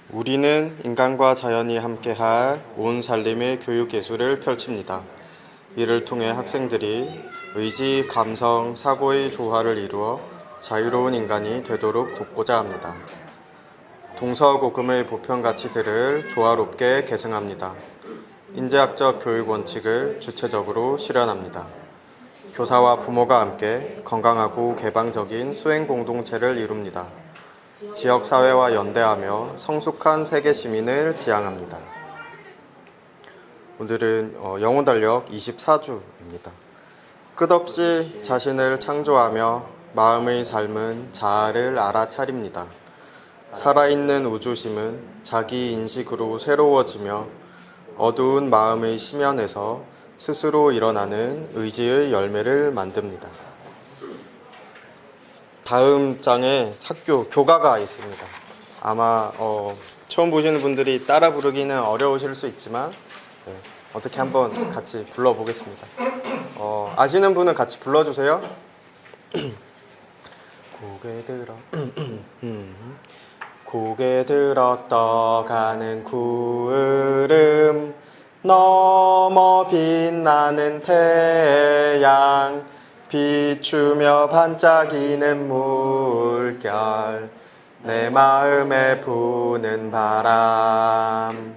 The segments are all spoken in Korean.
우리는 인간과 자연이 함께할 온 살림의 교육 예술을 펼칩니다. 이를 통해 학생들이 의지, 감성, 사고의 조화를 이루어 자유로운 인간이 되도록 돕고자 합니다. 동서고금의 보편 가치들을 조화롭게 계승합니다. 인재학적 교육 원칙을 주체적으로 실현합니다. 교사와 부모가 함께 건강하고 개방적인 수행 공동체를 이룹니다. 지역사회와 연대하며 성숙한 세계 시민을 지향합니다. 오늘은 영혼달력 24주입니다. 끝없이 자신을 창조하며 마음의 삶은 자아를 알아차립니다. 살아있는 우주심은 자기 인식으로 새로워지며 어두운 마음의 심연에서 스스로 일어나는 의지의 열매를 만듭니다. 다음 장에 학교 교가가 있습니다. 아마 처음 보시는 분들이 따라 부르기는 어려우실 수 있지만 어떻게 한번 같이 불러보겠습니다. 아시는 분은 같이 불러주세요. 고개 들어 떠가는 구름 넘어 빛나는 태양 비추며 반짝이는 물결 내 마음에 부는 바람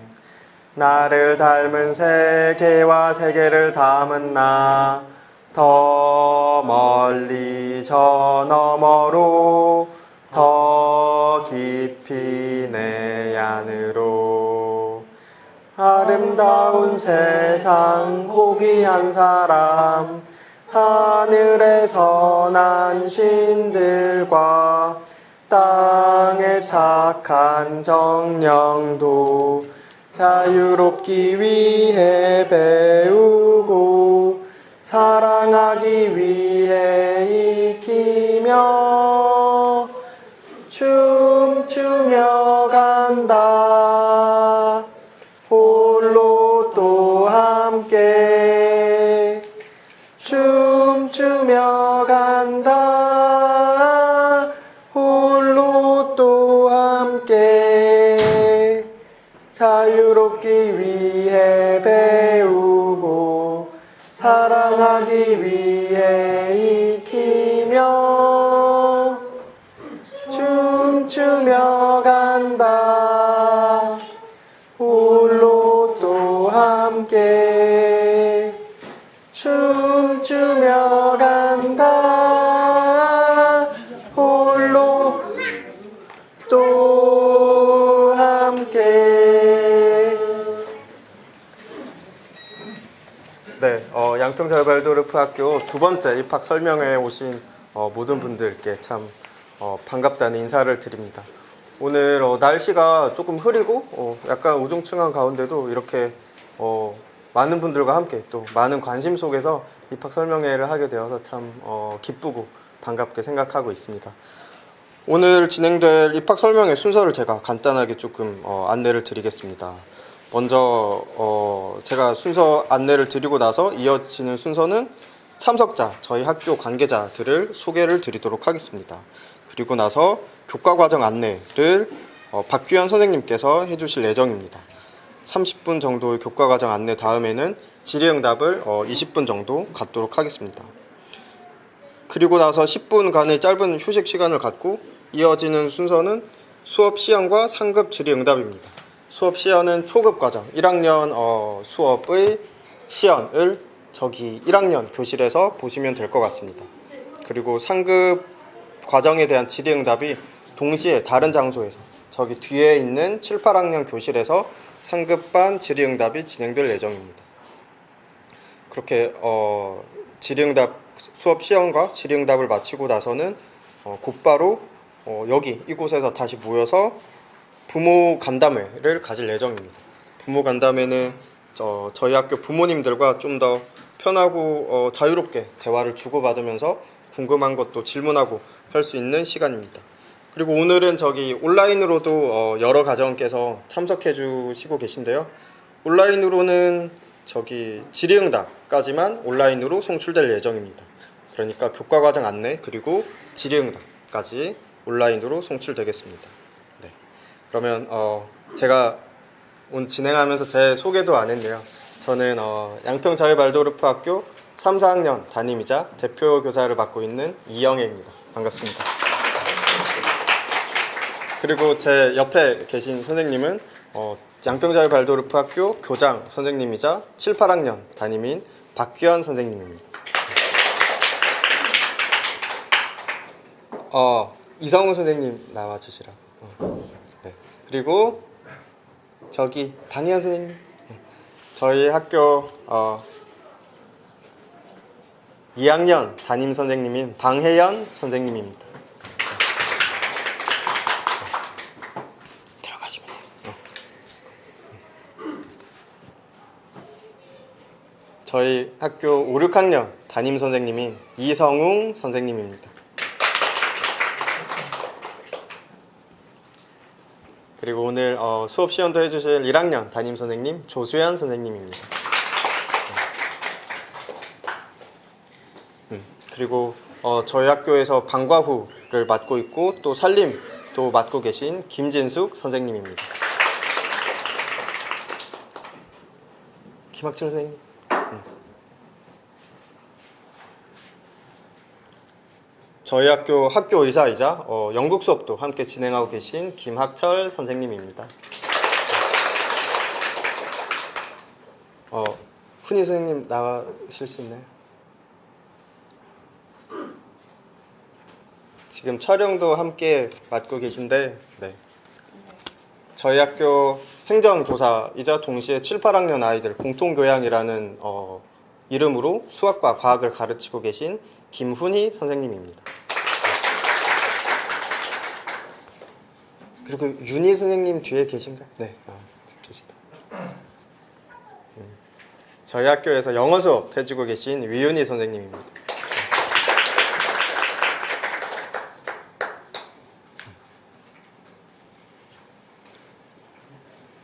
나를 닮은 세계와 세계를 담은 나 더 멀리 저 너머로 더 깊이 내 안으로 아름다운 세상 고귀한 사람 하늘에서 난 신들과 땅의 착한 정령도 자유롭기 위해 배우고 사랑하기 위해 익히며 춤추며 간다 홀로 또 함께 춤추며 간다 홀로 또 함께 자유롭기 위해 배우고 사랑하기 위해 익히며 춤추며 간다 홀로 또 함께 춤추며 간다 홀로 또 함께. 네, 양평절발도르프학교 두 번째 입학 설명회에 오신 모든 분들께 참 반갑다는 인사를 드립니다. 오늘 날씨가 조금 흐리고 약간 우중충한 가운데도 이렇게 많은 분들과 함께 또 많은 관심 속에서 입학 설명회를 하게 되어서 참 기쁘고 반갑게 생각하고 있습니다. 오늘 진행될 입학 설명회 순서를 제가 간단하게 조금 안내를 드리겠습니다. 먼저 제가 순서 안내를 드리고 나서 이어지는 순서는 참석자, 저희 학교 관계자들을 소개를 드리도록 하겠습니다. 그리고 나서 교과과정 안내를 박규현 선생님께서 해주실 예정입니다. 30분 정도의 교과과정 안내 다음에는 질의응답을 20분 정도 갖도록 하겠습니다. 그리고 나서 10분간의 짧은 휴식 시간을 갖고 이어지는 순서는 수업 시연과 상급 질의응답입니다. 수업 시연은 초급 과정 1학년 수업의 시연을 저기 1학년 교실에서 보시면 될 것 같습니다. 그리고 상급 과정에 대한 질의응답이 동시에 다른 장소에서 저기 뒤에 있는 7, 8학년 교실에서 상급반 질의응답이 진행될 예정입니다. 그렇게 질의응답 수업 시연과 질의응답을 마치고 나서는 곧바로 여기 이곳에서 다시 모여서 부모 간담회를 가질 예정입니다. 부모 간담회는 저희 학교 부모님들과 좀 더 편하고 자유롭게 대화를 주고받으면서 궁금한 것도 질문하고 할 수 있는 시간입니다. 그리고 오늘은 저기 온라인으로도 여러 가정께서 참석해 주시고 계신데요. 온라인으로는 저기 질의응답까지만 온라인으로 송출될 예정입니다. 그러니까 교과과정 안내 그리고 질의응답까지 온라인으로 송출되겠습니다. 네. 그러면 제가 오늘 진행하면서 제 소개도 안 했네요. 저는 양평자유발도르프학교 3, 4학년 담임이자 대표 교사를 맡고 있는 이영애입니다. 반갑습니다. 그리고 제 옆에 계신 선생님은 양평자유발도르프학교 교장 선생님이자 7, 8학년 담임인 박규현 선생님입니다. 이성우 선생님 나와주시라. 네. 그리고 저기 방희연 선생님, 저희 학교 2학년 담임 선생님인 방혜연 선생님입니다. 들어가시면 돼요. 저희 학교 5, 6학년 담임 선생님인 이성웅 선생님입니다. 그리고 오늘 수업 시연도 해주실 1학년 담임 선생님 조수연 선생님입니다. 그리고 저희 학교에서 방과후를 맡고 있고 또 살림도 맡고 계신 김진숙 선생님입니다. 김학철 선생님. 저희 학교 의사이자 영국 수업도 함께 진행하고 계신 김학철 선생님입니다. 훈이 선생님 나와실 수 있나요? 지금 촬영도 함께 맡고 계신데, 네. 저희 학교 행정교사이자 동시에 7, 8학년 아이들 공통교양이라는 이름으로 수학과 과학을 가르치고 계신 김훈희 선생님입니다. 그리고 윤희 선생님 뒤에 계신가요? 네, 계시다. 저희 학교에서 영어 수업 해주고 계신 위윤희 선생님입니다.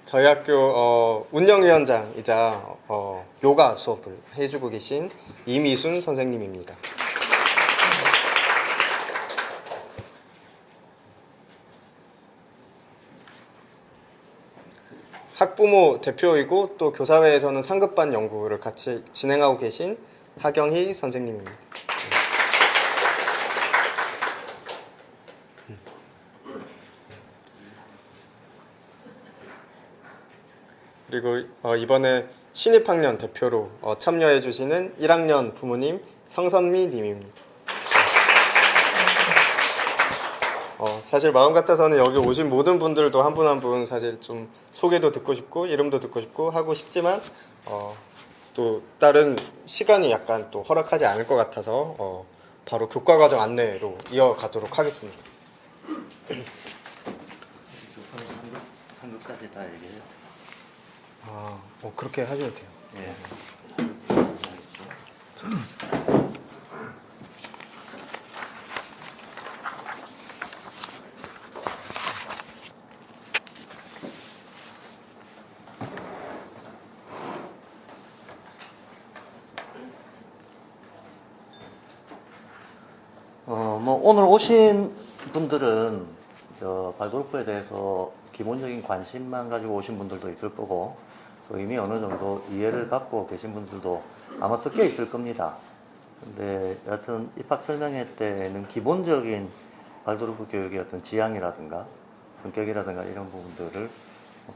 저희 학교 운영위원장이자 요가 수업을 해주고 계신 이미순 선생님입니다. 학부모 대표이고 또 교사회에서는 상급반 연구를 같이 진행하고 계신 하경희 선생님입니다. 그리고 이번에 신입학년 대표로 참여해 주시는 1학년 부모님 성선미 님입니다. 사실 마음 같아서는 여기 오신 모든 분들도 한 분 한 분 사실 좀 소개도 듣고 싶고 이름도 듣고 싶고 하고 싶지만 또 다른 시간이 약간 또 허락하지 않을 것 같아서 바로 교과과정 안내로 이어가도록 하겠습니다. 상급까지 다 얘기해요. 그렇게 하셔도 돼요. 예. 오늘 오신 분들은 발도르프에 대해서 기본적인 관심만 가지고 오신 분들도 있을 거고 또 이미 어느 정도 이해를 갖고 계신 분들도 아마 섞여 있을 겁니다. 근데 여하튼 입학 설명회 때는 기본적인 발도르프 교육의 어떤 지향이라든가 성격이라든가 이런 부분들을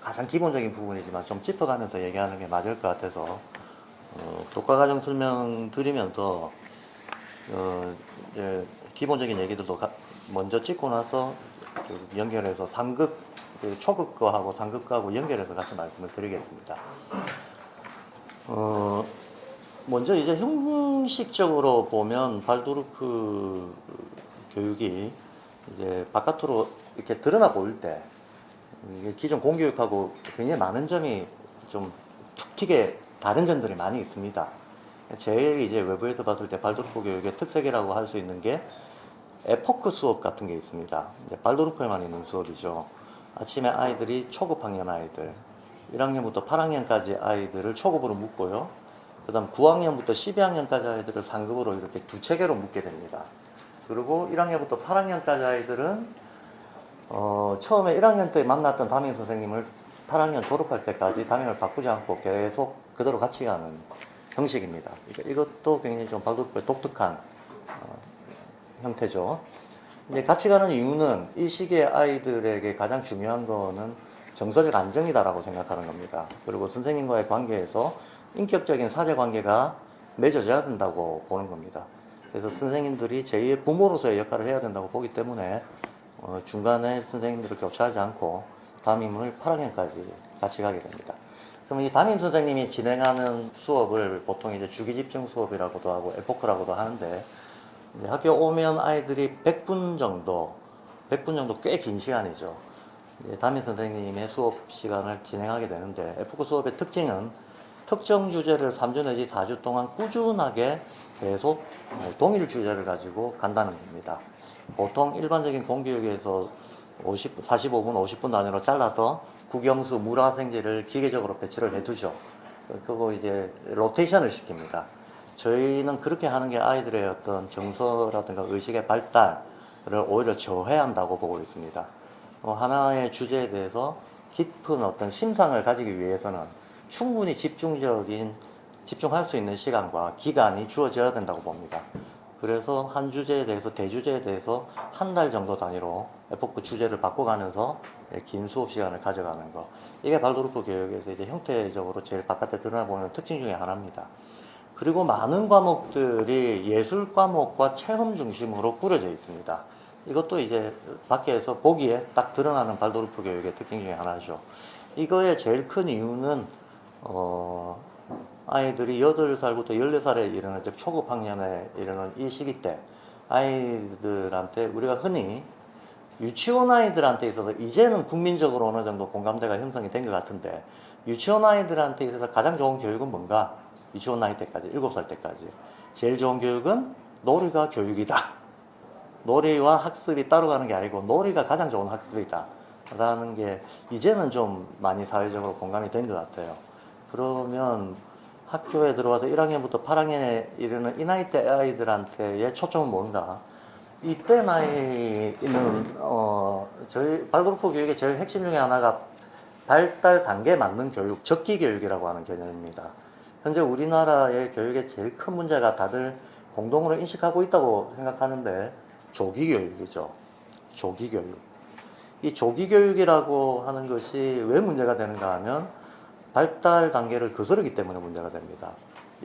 가장 기본적인 부분이지만 좀 짚어가면서 얘기하는 게 맞을 것 같아서 교과과정 설명 드리면서 이제 기본적인 얘기들도 먼저 찍고 나서 연결해서 상급, 초급 거하고 상급 거하고 연결해서 같이 말씀을 드리겠습니다. 먼저 이제 형식적으로 보면 발도르프 교육이 이제 바깥으로 이렇게 드러나 보일 때 기존 공교육하고 굉장히 많은 점이 좀 툭 튀게 다른 점들이 많이 있습니다. 제일 이제 외부에서 봤을 때 발도르프 교육의 특색이라고 할 수 있는 게 에포크 수업 같은 게 있습니다. 이제 발도르프에만 있는 수업이죠. 아침에 아이들이 초급 학년 아이들 1학년부터 8학년까지 아이들을 초급으로 묶고요. 그 다음 9학년부터 12학년까지 아이들을 상급으로 이렇게 두 체계로 묶게 됩니다. 그리고 1학년부터 8학년까지 아이들은 처음에 1학년 때 만났던 담임 선생님을 8학년 졸업할 때까지 담임을 바꾸지 않고 계속 그대로 같이 가는 형식입니다. 그러니까 이것도 굉장히 좀 발도르프의 독특한 형태죠. 이제 같이 가는 이유는 이 시기의 아이들에게 가장 중요한 거는 정서적 안정이다라고 생각하는 겁니다. 그리고 선생님과의 관계에서 인격적인 사제 관계가 맺어져야 된다고 보는 겁니다. 그래서 선생님들이 제2의 부모로서의 역할을 해야 된다고 보기 때문에 중간에 선생님들을 교체하지 않고 담임을 8학년까지 같이 가게 됩니다. 그럼 이 담임 선생님이 진행하는 수업을 보통 이제 주기 집중 수업이라고도 하고 에포크라고도 하는데, 이제 학교 오면 아이들이 100분 정도 꽤 긴 시간이죠. 이제 담임 선생님의 수업 시간을 진행하게 되는데, 에포크 수업의 특징은 특정 주제를 3주 내지 4주 동안 꾸준하게 계속 동일 주제를 가지고 간다는 겁니다. 보통 일반적인 공교육에서 45분, 50분 단위로 잘라서 국영수, 물화생지를 기계적으로 배치를 해두죠. 그거 이제 로테이션을 시킵니다. 저희는 그렇게 하는 게 아이들의 어떤 정서라든가 의식의 발달을 오히려 저해한다고 보고 있습니다. 하나의 주제에 대해서 깊은 어떤 심상을 가지기 위해서는 충분히 집중할 수 있는 시간과 기간이 주어져야 된다고 봅니다. 그래서 한 주제에 대해서, 대주제에 대해서 한 달 정도 단위로 에포크 주제를 바꿔가면서 긴 수업 시간을 가져가는 거. 이게 발도르프 교육에서 이제 형태적으로 제일 바깥에 드러나 보이는 특징 중에 하나입니다. 그리고 많은 과목들이 예술 과목과 체험 중심으로 꾸려져 있습니다. 이것도 이제 밖에서 보기에 딱 드러나는 발도르프 교육의 특징 중에 하나죠. 이거의 제일 큰 이유는 아이들이 8살부터 14살에 이르는, 즉 초급 학년에 이르는 이 시기 때 아이들한테 우리가 흔히 유치원 아이들한테 있어서 이제는 국민적으로 어느 정도 공감대가 형성이 된 것 같은데, 유치원 아이들한테 있어서 가장 좋은 교육은 뭔가? 유치원 나이 때까지, 7살 때까지 제일 좋은 교육은 놀이가 교육이다. 놀이와 학습이 따로 가는 게 아니고 놀이가 가장 좋은 학습이다 라는 게 이제는 좀 많이 사회적으로 공감이 된 것 같아요. 그러면 학교에 들어와서 1학년부터 8학년에 이르는 이 나이 대 아이들한테의 초점은 뭔가? 이때 나이는 저희 발도르프 교육의 제일 핵심 중에 하나가 발달 단계에 맞는 교육, 적기 교육이라고 하는 개념입니다. 현재 우리나라의 교육의 제일 큰 문제가 다들 공동으로 인식하고 있다고 생각하는데 조기 교육이죠. 조기 교육. 이 조기 교육이라고 하는 것이 왜 문제가 되는가 하면 발달 단계를 거스르기 때문에 문제가 됩니다.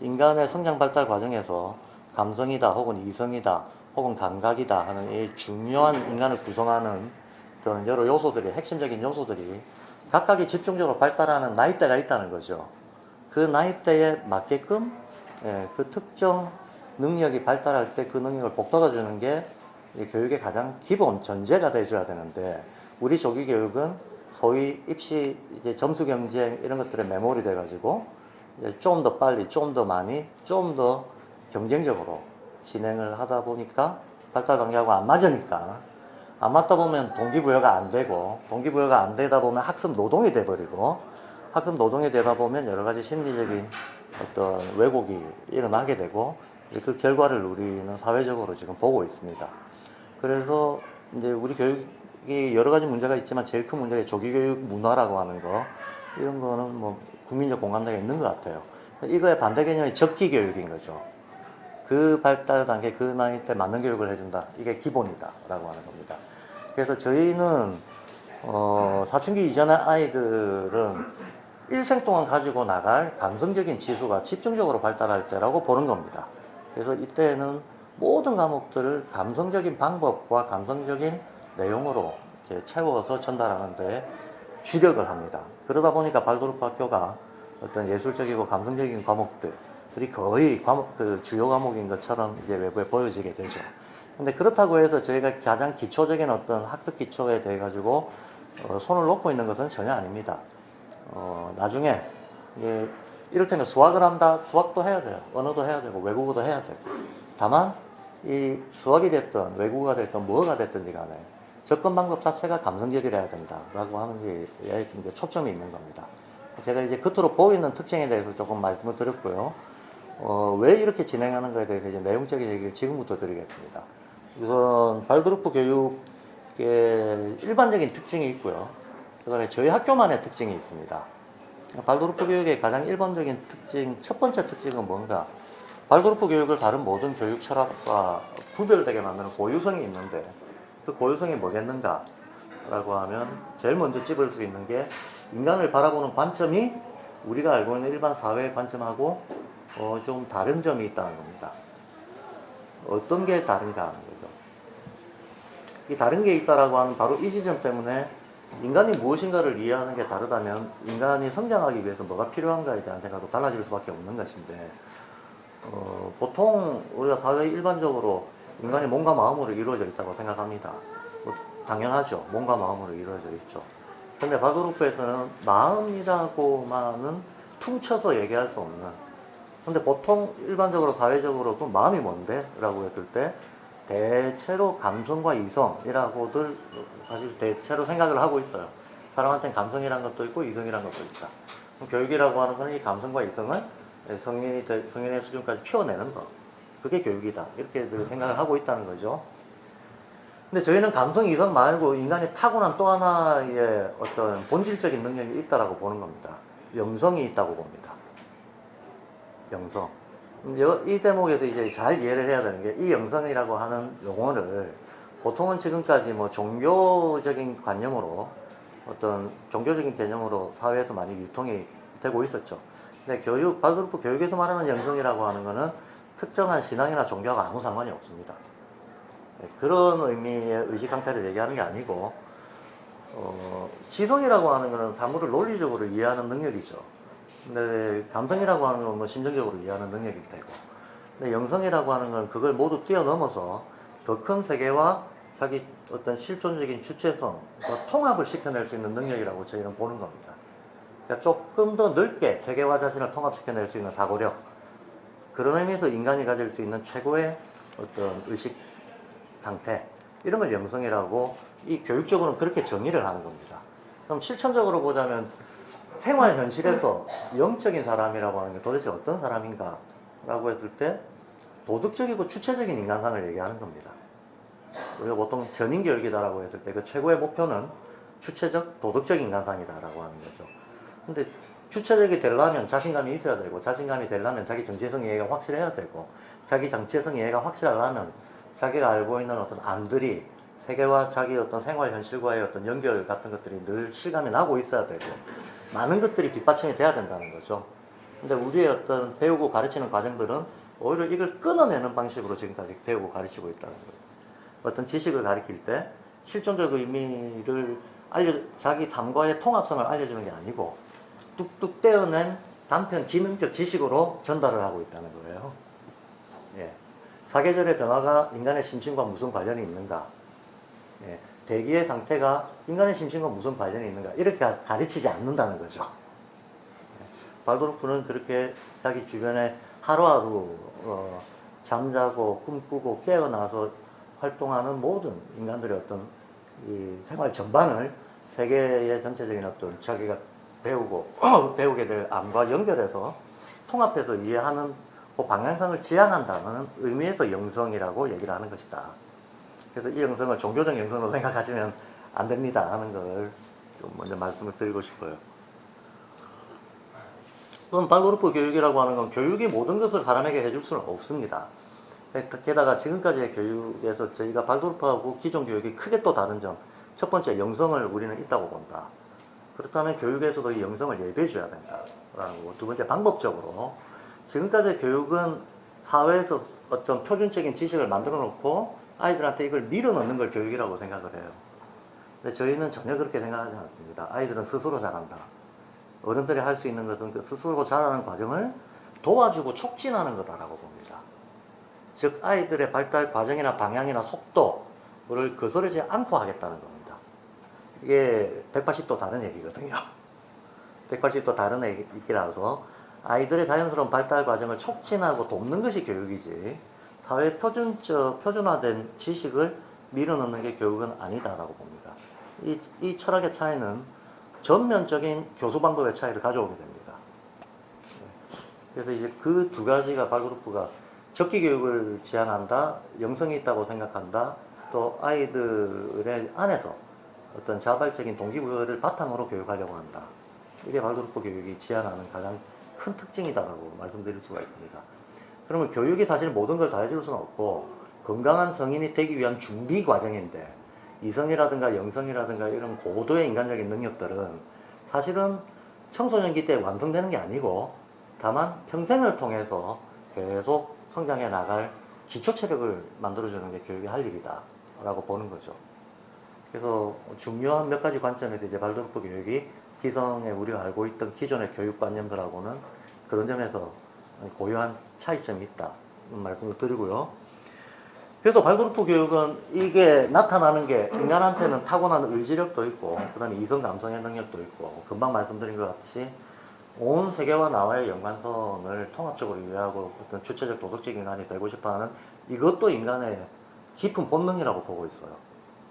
인간의 성장 발달 과정에서 감성이다 혹은 이성이다 혹은 감각이다 하는 이 중요한 인간을 구성하는 그런 여러 요소들이, 핵심적인 요소들이 각각이 집중적으로 발달하는 나이대가 있다는 거죠. 그 나이대에 맞게끔 그 특정 능력이 발달할 때 그 능력을 복돋아주는 게 교육의 가장 기본 전제가 돼줘야 되는데, 우리 조기 교육은 소위 입시 이제 점수 경쟁 이런 것들에 매몰이 돼가지고 좀 더 빨리, 좀 더 많이, 좀 더 경쟁적으로 진행을 하다 보니까 발달 단계하고 안 맞으니까, 안 맞다 보면 동기부여가 안 되고, 동기부여가 안 되다 보면 학습 노동이 돼버리고, 학습 노동이 되다 보면 여러 가지 심리적인 어떤 왜곡이 일어나게 되고, 그 결과를 우리는 사회적으로 지금 보고 있습니다. 그래서 이제 우리 교육이 여러 가지 문제가 있지만 제일 큰 문제가 조기교육 문화라고 하는 거, 이런 거는 뭐 국민적 공감대가 있는 것 같아요. 이거의 반대 개념이 적기 교육인 거죠. 그 발달 단계, 그 나이 때 맞는 교육을 해준다. 이게 기본이다 라고 하는 겁니다. 그래서 저희는 사춘기 이전의 아이들은 일생 동안 가지고 나갈 감성적인 지수가 집중적으로 발달할 때라고 보는 겁니다. 그래서 이때는 모든 과목들을 감성적인 방법과 감성적인 내용으로 이렇게 채워서 전달하는 데 주력을 합니다. 그러다 보니까 발도르프 학교가 어떤 예술적이고 감성적인 과목들이 거의 그 주요 과목인 것처럼 이제 외부에 보여지게 되죠. 근데 그렇다고 해서 저희가 가장 기초적인 어떤 학습 기초에 대해 가지고 손을 놓고 있는 것은 전혀 아닙니다. 나중에 이를테면 수학을 한다, 수학도 해야 돼요. 언어도 해야 되고 외국어도 해야 되고. 다만 이 수학이 됐든 외국어가 됐든 뭐가 됐든지 간에 접근 방법 자체가 감성적이라야 된다라고 하는 게 이제 초점이 있는 겁니다. 제가 이제 겉으로 보이는 특징에 대해서 조금 말씀을 드렸고요. 왜 이렇게 진행하는가에 대해서 이제 내용적인 얘기를 지금부터 드리겠습니다. 우선 발도르프 교육의 일반적인 특징이 있고요. 그다음에 저희 학교만의 특징이 있습니다. 발도르프 교육의 가장 일반적인 특징, 첫 번째 특징은 뭔가? 발도르프 교육을 다른 모든 교육 철학과 구별되게 만드는 고유성이 있는데 그 고유성이 뭐겠는가? 라고 하면 제일 먼저 찝을 수 있는 게 인간을 바라보는 관점이 우리가 알고 있는 일반 사회의 관점하고 좀 다른 점이 있다는 겁니다. 어떤 게 다른가 하는 거죠. 이 다른 게 있다라고 하는 바로 이 지점 때문에 인간이 무엇인가를 이해하는 게 다르다면 인간이 성장하기 위해서 뭐가 필요한가에 대한 생각도 달라질 수밖에 없는 것인데 보통 우리가 사회 일반적으로 인간이 몸과 마음으로 이루어져 있다고 생각합니다. 뭐 당연하죠. 몸과 마음으로 이루어져 있죠. 근데 발도르프에서는 마음이라고만은 퉁쳐서 얘기할 수 없는, 근데 보통 일반적으로 사회적으로 그 마음이 뭔데? 라고 했을 때 대체로 감성과 이성이라고들 사실 대체로 생각을 하고 있어요. 사람한테는 감성이란 것도 있고 이성이란 것도 있다. 교육이라고 하는 것은 이 감성과 이성을 성인의 수준까지 키워내는 것, 그게 교육이다, 이렇게들 생각을 하고 있다는 거죠. 근데 저희는 감성 이성 말고 인간이 타고난 또 하나의 어떤 본질적인 능력이 있다라고 보는 겁니다. 영성이 있다고 봅니다. 영성. 이 대목에서 이제 잘 이해를 해야 되는 게, 이 영성이라고 하는 용어를 보통은 지금까지 뭐 종교적인 관념으로, 어떤 종교적인 개념으로 사회에서 많이 유통이 되고 있었죠. 근데 발도르프 교육에서 말하는 영성이라고 하는 거는 특정한 신앙이나 종교하고 아무 상관이 없습니다. 그런 의미의 의식 상태를 얘기하는 게 아니고, 지성이라고 하는 거는 사물을 논리적으로 이해하는 능력이죠. 근데 감성이라고 하는 건 뭐 심정적으로 이해하는 능력일 테고, 근데 영성이라고 하는 건 그걸 모두 뛰어넘어서 더 큰 세계와 자기 어떤 실존적인 주체성, 통합을 시켜낼 수 있는 능력이라고 저희는 보는 겁니다. 그러니까 조금 더 넓게 세계와 자신을 통합시켜낼 수 있는 사고력, 그런 의미에서 인간이 가질 수 있는 최고의 어떤 의식 상태, 이런 걸 영성이라고 이 교육적으로는 그렇게 정의를 하는 겁니다. 그럼 실천적으로 보자면 생활 현실에서 영적인 사람이라고 하는 게 도대체 어떤 사람인가 라고 했을 때 도덕적이고 주체적인 인간상을 얘기하는 겁니다. 우리가 보통 전인교육이다라고 했을 때 그 최고의 목표는 주체적 도덕적 인간상이다라고 하는 거죠. 근데 주체적이 되려면 자신감이 있어야 되고, 자신감이 되려면 자기 정체성 이해가 확실해야 되고, 자기 정체성 이해가 확실하려면 자기가 알고 있는 어떤 안들이 세계와 자기 어떤 생활 현실과의 어떤 연결 같은 것들이 늘 실감이 나고 있어야 되고, 많은 것들이 뒷받침이 돼야 된다는 거죠. 근데 우리의 어떤 배우고 가르치는 과정들은 오히려 이걸 끊어내는 방식으로 지금까지 배우고 가르치고 있다는 거예요. 어떤 지식을 가르칠 때 실존적 의미를 자기 삶과의 통합성을 알려주는 게 아니고 뚝뚝 떼어낸 단편 기능적 지식으로 전달을 하고 있다는 거예요. 예. 사계절의 변화가 인간의 심신과 무슨 관련이 있는가? 예. 대기의 상태가 인간의 심신과 무슨 관련이 있는가? 이렇게 가르치지 않는다는 거죠. 예. 발도르프는 그렇게 자기 주변에 하루하루 잠자고 꿈꾸고 깨어나서 활동하는 모든 인간들의 어떤 이 생활 전반을 세계의 전체적인 어떤 자기가 배우게 될 암과 연결해서 통합해서 이해하는 그 방향성을 지향한다는 의미에서 영성이라고 얘기를 하는 것이다. 그래서 이 영성을 종교적 영성으로 생각하시면 안 됩니다 하는 걸 좀 먼저 말씀을 드리고 싶어요. 그럼 발도르프 교육이라고 하는 건 교육이 모든 것을 사람에게 해줄 수는 없습니다. 게다가 지금까지의 교육에서 저희가 발도르프하고 기존 교육이 크게 또 다른 점, 첫 번째 영성을 우리는 있다고 본다. 그렇다면 교육에서도 이 영성을 예배해 줘야 된다라는 거고, 두 번째 방법적으로 지금까지의 교육은 사회에서 어떤 표준적인 지식을 만들어 놓고 아이들한테 이걸 밀어넣는 걸 교육이라고 생각을 해요. 근데 저희는 전혀 그렇게 생각하지 않습니다. 아이들은 스스로 잘한다. 어른들이 할 수 있는 것은 그 스스로 자라는 과정을 도와주고 촉진하는 거다라고 봅니다. 즉 아이들의 발달 과정이나 방향이나 속도를 거스르지 않고 하겠다는 겁니다. 이게 180도 다른 얘기거든요. 180도 다른 얘기라서 아이들의 자연스러운 발달 과정을 촉진하고 돕는 것이 교육이지, 사회 표준화된 지식을 밀어넣는 게 교육은 아니다라고 봅니다. 이 철학의 차이는 전면적인 교수 방법의 차이를 가져오게 됩니다. 그래서 이제 그 두 가지가 발도르프가 적기 교육을 지향한다, 영성이 있다고 생각한다, 또 아이들의 안에서 어떤 자발적인 동기부여를 바탕으로 교육하려고 한다. 이게 발도르프 교육이 지향하는 가장 큰 특징이다라고 말씀드릴 수가 있습니다. 그러면 교육이 사실 모든 걸 다 해줄 수는 없고 건강한 성인이 되기 위한 준비 과정인데 이성이라든가 영성이라든가 이런 고도의 인간적인 능력들은 사실은 청소년기 때 완성되는 게 아니고 다만 평생을 통해서 계속 성장해 나갈 기초 체력을 만들어주는 게 교육의 할 일이다 라고 보는 거죠. 그래서 중요한 몇 가지 관점에서 이제 발도르프 교육이 기성에 우리가 알고 있던 기존의 교육관념들하고는 그런 점에서 고유한 차이점이 있다 이런 말씀을 드리고요. 그래서 발도르프 교육은 이게 나타나는 게 인간한테는 타고난 의지력도 있고 그 다음에 이성 감성의 능력도 있고 금방 말씀드린 것 같이 온 세계와 나와의 연관성을 통합적으로 이해하고 어떤 주체적 도덕적 인간이 되고 싶어하는 이것도 인간의 깊은 본능이라고 보고 있어요.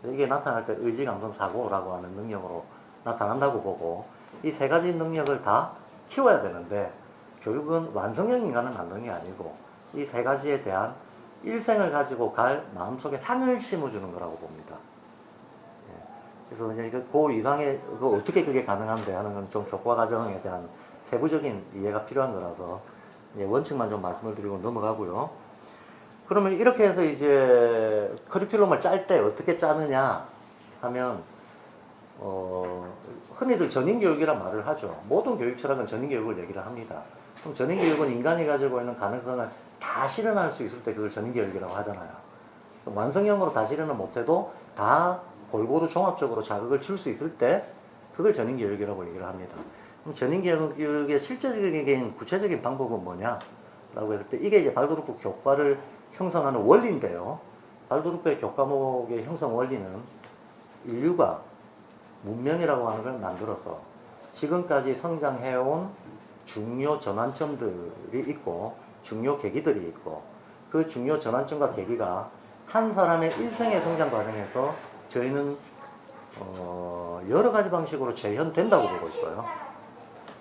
이게 나타날 때 의지, 감성, 사고라고 하는 능력으로 나타난다고 보고 이 세 가지 능력을 다 키워야 되는데 교육은 완성형 인간을 만드는 게 아니고 이 세 가지에 대한 일생을 가지고 갈 마음속에 상을 심어주는 거라고 봅니다. 예. 그래서 이제 그 이상의 어떻게 그게 가능한데 하는 건 좀 교과 과정에 대한 세부적인 이해가 필요한 거라서 원칙만 좀 말씀을 드리고 넘어가고요. 그러면 이렇게 해서 이제 커리큘럼을 짤 때 어떻게 짜느냐 하면 흔히들 전인교육이란 말을 하죠. 모든 교육 철학은 전인교육을 얘기를 합니다. 그럼 전인교육은 인간이 가지고 있는 가능성을 다 실현할 수 있을 때 그걸 전인교육이라고 하잖아요. 완성형으로 다 실현을 못해도 다 골고루 종합적으로 자극을 줄 수 있을 때 그걸 전인교육이라고 얘기를 합니다. 그럼 전인교육의 실제적인 구체적인 방법은 뭐냐? 라고 했을 때 이게 이제 발도르프 교과를 형성하는 원리인데요. 발도르프의 교과목의 형성 원리는 인류가 문명이라고 하는 걸 만들어서 지금까지 성장해온 중요 전환점들이 있고 중요 계기들이 있고 그 중요 전환점과 계기가 한 사람의 일생의 성장 과정에서 저희는 여러 가지 방식으로 재현된다고 보고 있어요.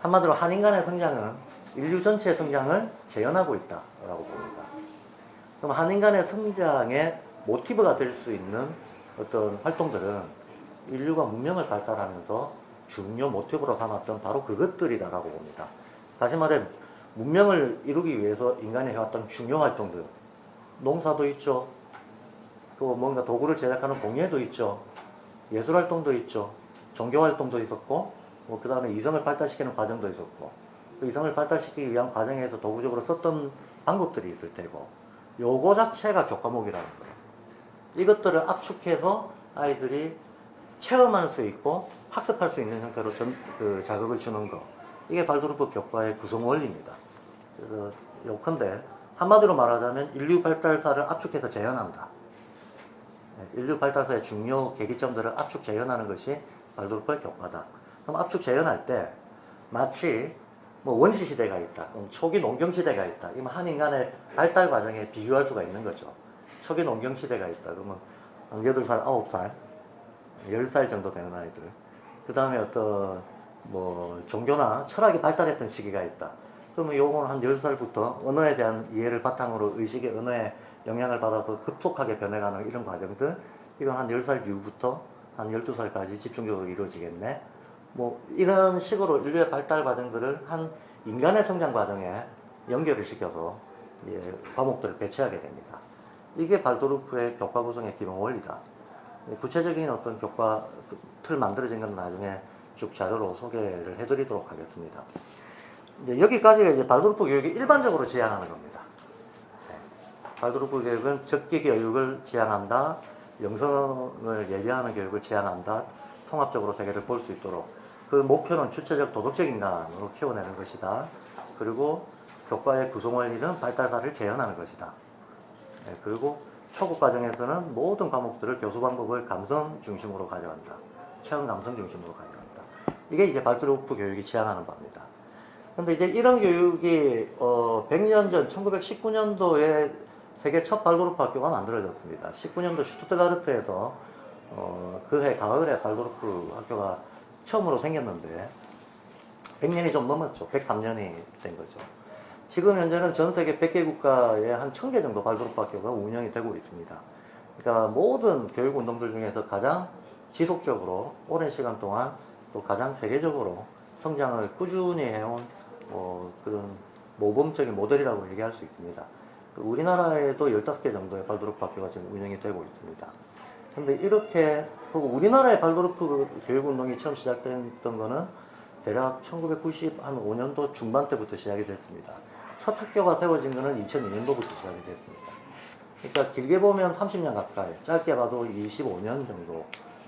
한마디로 한 인간의 성장은 인류 전체의 성장을 재현하고 있다라고 봅니다. 그럼 한 인간의 성장의 모티브가 될 수 있는 어떤 활동들은 인류가 문명을 발달하면서 중요 모티브로 삼았던 바로 그것들이다라고 봅니다. 다시 말해 문명을 이루기 위해서 인간이 해왔던 중요 활동들, 농사도 있죠. 또 뭔가 도구를 제작하는 공예도 있죠. 예술 활동도 있죠. 종교 활동도 있었고, 그 다음에 이성을 발달시키는 과정도 있었고, 그 이성을 발달시키기 위한 과정에서 도구적으로 썼던 방법들이 있을 테고, 요거 자체가 교과목이라는 거예요. 이것들을 압축해서 아이들이 체험할 수 있고 학습할 수 있는 형태로 자극을 주는 거. 이게 발도르프 교과의 구성 원리입니다. 그래서 요컨대 한마디로 말하자면 인류 발달사를 압축해서 재현한다. 인류 발달사의 중요 계기점들을 압축 재현하는 것이 발도르프의 교과다. 그럼 압축 재현할 때 마치 뭐 원시 시대가 있다. 그럼 초기 농경 시대가 있다. 이건 한 인간의 발달 과정에 비유할 수가 있는 거죠. 초기 농경 시대가 있다. 그러면 한 8살, 9살, 10살 정도 되는 아이들. 그 다음에 어떤 뭐 종교나 철학이 발달했던 시기가 있다. 그러면 요거는 한 10살부터 언어에 대한 이해를 바탕으로 의식의 언어에 영향을 받아서 급속하게 변해가는 이런 과정들. 이건 한 10살 이후부터 한 12살까지 집중적으로 이루어지겠네. 뭐 이런 식으로 인류의 발달 과정들을 한 인간의 성장 과정에 연결을 시켜서 과목들을 배치하게 됩니다. 이게 발도르프의 교과 구성의 기본 원리다. 구체적인 어떤 교과 틀 만들어진 건 나중에 쭉 자료로 소개를 해드리도록 하겠습니다. 이제 여기까지가 이제 발도르프 교육이 일반적으로 지향하는 겁니다. 발도르프 교육은 적기 교육을 지향한다, 영성을 예비하는 교육을 지향한다, 통합적으로 세계를 볼 수 있도록 그 목표는 주체적 도덕적 인간으로 키워내는 것이다. 그리고 교과의 구성 원리는 발달사를 재현하는 것이다. 그리고 초급 과정에서는 모든 과목들을 교수 방법을 감성 중심으로 가져간다. 체험 감성 중심으로 가져간다. 이게 이제 발도르프 교육이 지향하는 바입니다. 근데 이제 이런 교육이 100년 전 1919년도에 세계 첫 발도르프 학교가 만들어졌습니다. 19년도 슈투트가르트에서 그해 가을에 발도르프 학교가 처음으로 생겼는데 100년이 좀 넘었죠. 103년이 된 거죠. 지금 현재는 전 세계 100개 국가에 한 1000개 정도 발도르프 학교가 운영이 되고 있습니다. 그러니까 모든 교육 운동들 중에서 가장 지속적으로 오랜 시간 동안 또 가장 세계적으로 성장을 꾸준히 해온 그런 모범적인 모델이라고 얘기할 수 있습니다. 우리나라에도 15개 정도의 발도르프 학교가 지금 운영이 되고 있습니다. 근데 이렇게, 그리고 우리나라의 발도르프 교육운동이 처음 시작됐던 거는 대략 1995년도 중반 때부터 시작이 됐습니다. 첫 학교가 세워진 거는 2002년도부터 시작이 됐습니다. 그러니까 길게 보면 30년 가까이, 짧게 봐도 25년 정도의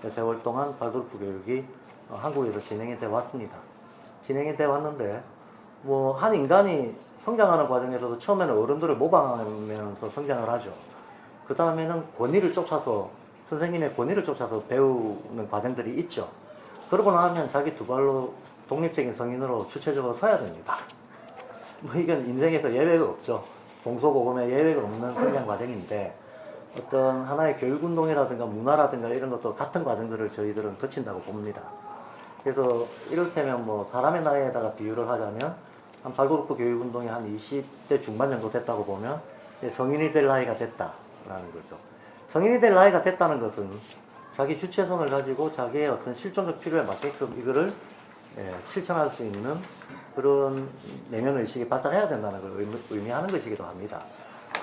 세월 동안 발도르프 교육이 한국에서 진행이 돼 왔습니다. 진행이 돼 왔는데, 한 인간이 성장하는 과정에서도 처음에는 어른들을 모방하면서 성장을 하죠. 그 다음에는 권위를 쫓아서, 선생님의 권위를 쫓아서 배우는 과정들이 있죠. 그러고 나면 자기 두 발로 독립적인 성인으로 주체적으로 서야 됩니다. 이건 인생에서 예외가 없죠. 동서고금에 예외가 없는 성장 과정인데, 어떤 하나의 교육운동이라든가 문화라든가 이런 것도 같은 과정들을 저희들은 거친다고 봅니다. 그래서 이를테면 사람의 나이에다가 비유를 하자면 한 발도르프 교육운동이 한 20대 중반 정도 됐다고 보면 성인이 될 나이가 됐다라는 거죠. 성인이 될 나이가 됐다는 것은 자기 주체성을 가지고 자기의 어떤 실존적 필요에 맞게끔 이거를 실천할 수 있는 그런 내면의식이 발달해야 된다는 걸 의미하는 것이기도 합니다.